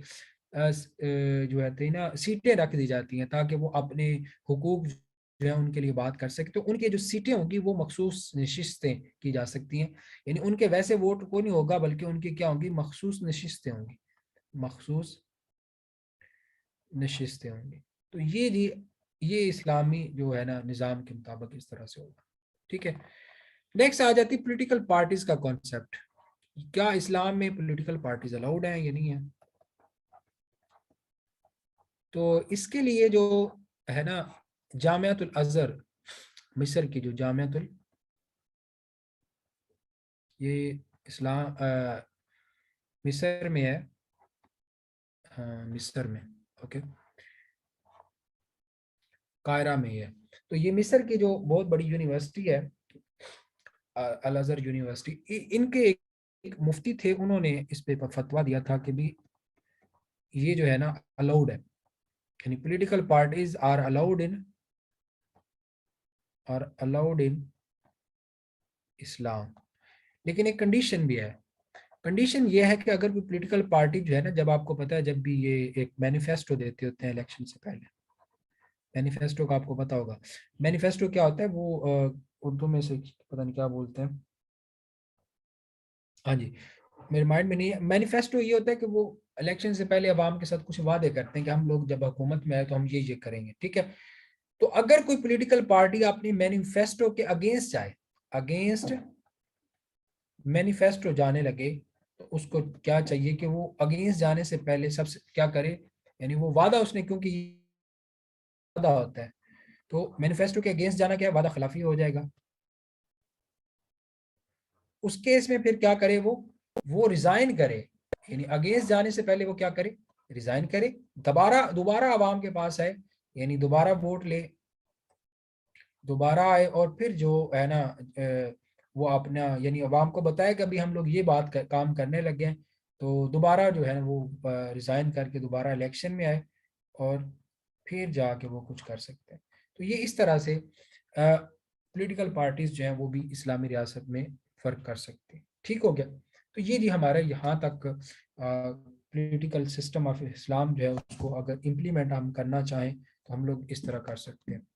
जो है ना सीटें रख दी जाती हैं ताकि वो अपने हुकूक जो है उनके लिए बात कर सके। तो उनकी जो सीटें होंगी वो मखसूस नशिस्तें की जा सकती हैं, यानी उनके वैसे वोट को नहीं होगा बल्कि उनकी क्या होंगी, मखसूस नशिस्तें होंगी, मखसूस नशिस्तें होंगी। तो ये जी, ये इस्लामी जो है ना निज़ाम के मुताबिक इस तरह से होगा, ठीक है। नेक्स्ट आ जाती पॉलिटिकल पार्टीज का कॉन्सेप्ट। क्या इस्लाम में पॉलिटिकल पार्टीज अलाउड हैं या नहीं है? तो इसके लिए जो है ना, जामियातुल अज़हर, मिस्र की जो जामियातुल, ये इस्लाम मिस्र में है, हाँ मिस्र में, ओके, कायरा में ही है। तो ये मिस्र की जो बहुत बड़ी यूनिवर्सिटी है, अल अज़हर यूनिवर्सिटी, इनके एक मुफ्ती थे, उन्होंने इस पे फतवा दिया था कि भी ये जो है ना अलाउड है, यानी political parties are allowed in Islam. लेकिन एक कंडीशन भी है। कंडीशन ये है कि अगर कोई पॉलिटिकल पार्टी जो है ना, जब आपको पता है जब भी ये एक मैनिफेस्टो देते होते हैं इलेक्शन से पहले, मैनिफेस्टो का आपको पता होगा, मैनिफेस्टो क्या होता है वो, उर्दू में से पता नहीं क्या बोलते हैं, हाँ जी, मेरे माइंड में नहीं है। मैनिफेस्टो ये होता है कि वो इलेक्शन से पहले अवाम के साथ कुछ वादे करते हैं कि हम लोग जब हुकूमत में आए तो हम ये करेंगे, ठीक है। तो अगर कोई पॉलिटिकल पार्टी अपनी मैनिफेस्टो के अगेंस्ट जाए, अगेंस्ट मैनिफेस्टो जाने लगे, तो उसको क्या चाहिए कि वो अगेंस्ट जाने से पहले सबसे क्या करे, यानी वो वादा उसने, क्योंकि वादा होता है, तो मैनिफेस्टो के अगेंस्ट जाना क्या है, वादा खिलाफी हो जाएगा। उस केस में फिर क्या करे वो रिजाइन करे, यानी अगेंस्ट जाने से पहले वो क्या करे, रिजाइन करे, दोबारा दोबारा आवाम के पास आए, यानी दोबारा वोट ले, दोबारा आए, और फिर जो है ना वो अपना यानी अवाम को बताए कि अभी हम लोग ये काम करने लगे हैं, तो दोबारा जो है ना वो रिजाइन करके दोबारा इलेक्शन में आए, और फिर जाके वो कुछ कर सकते हैं। तो ये इस तरह से पॉलिटिकल पार्टीज जो हैं वो भी इस्लामी रियासत में फ़र्क कर सकते हैं, ठीक हो गया। तो ये जी हमारा यहाँ तक पॉलिटिकल सिस्टम ऑफ इस्लाम जो है उसको अगर इम्प्लीमेंट हम करना चाहें तो हम लोग इस तरह कर सकते हैं।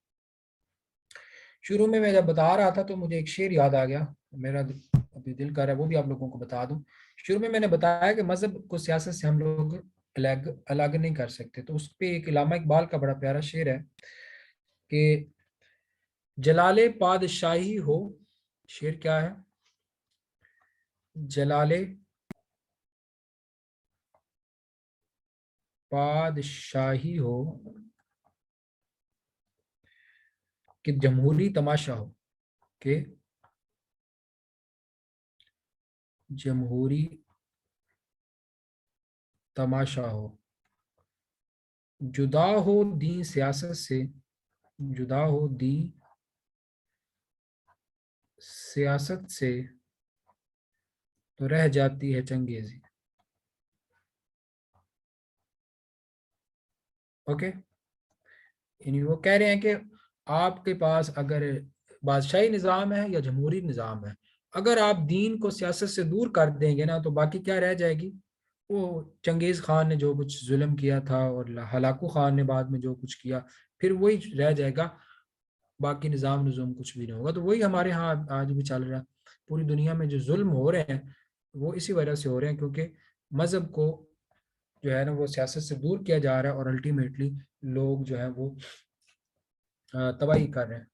शुरू में मैं जब बता रहा था तो मुझे एक शेर याद आ गया, मेरा अभी दिल कर रहा है वो भी आप लोगों को बता दूं। शुरू में मैंने बताया कि मजहब को सियासत से हम लोग अलग अलग नहीं कर सकते, तो उस पे एक इलामा इकबाल का बड़ा प्यारा शेर है कि जलाले पादशाही हो, शेर क्या है, जलाले पादशाही हो कि जमहूरी तमाशा हो, कि जमहूरी तमाशा हो, जुदा हो दी सियासत से, जुदा हो दी सियासत से तो रह जाती है चंगेजी। ओके, यानी वो कह रहे हैं कि आपके पास अगर बादशाही निज़ाम है या जमहूरी निज़ाम है, अगर आप दीन को सियासत से दूर कर देंगे ना तो बाकी क्या रह जाएगी। वो चंगेज़ खान ने जो कुछ जुल्म किया था और हलाकू खान ने बाद में जो कुछ किया, फिर वही रह जाएगा, बाकी निज़ाम नज़ूम कुछ भी नहीं होगा। तो वही हमारे यहाँ आज भी चल रहा है। पूरी दुनिया में जो जुल्म हो रहे हैं वो इसी वजह से हो रहे हैं, क्योंकि मज़हब को जो है ना वो सियासत से दूर किया जा रहा है और अल्टीमेटली लोग जो है वो तबाही कर रहे हैं।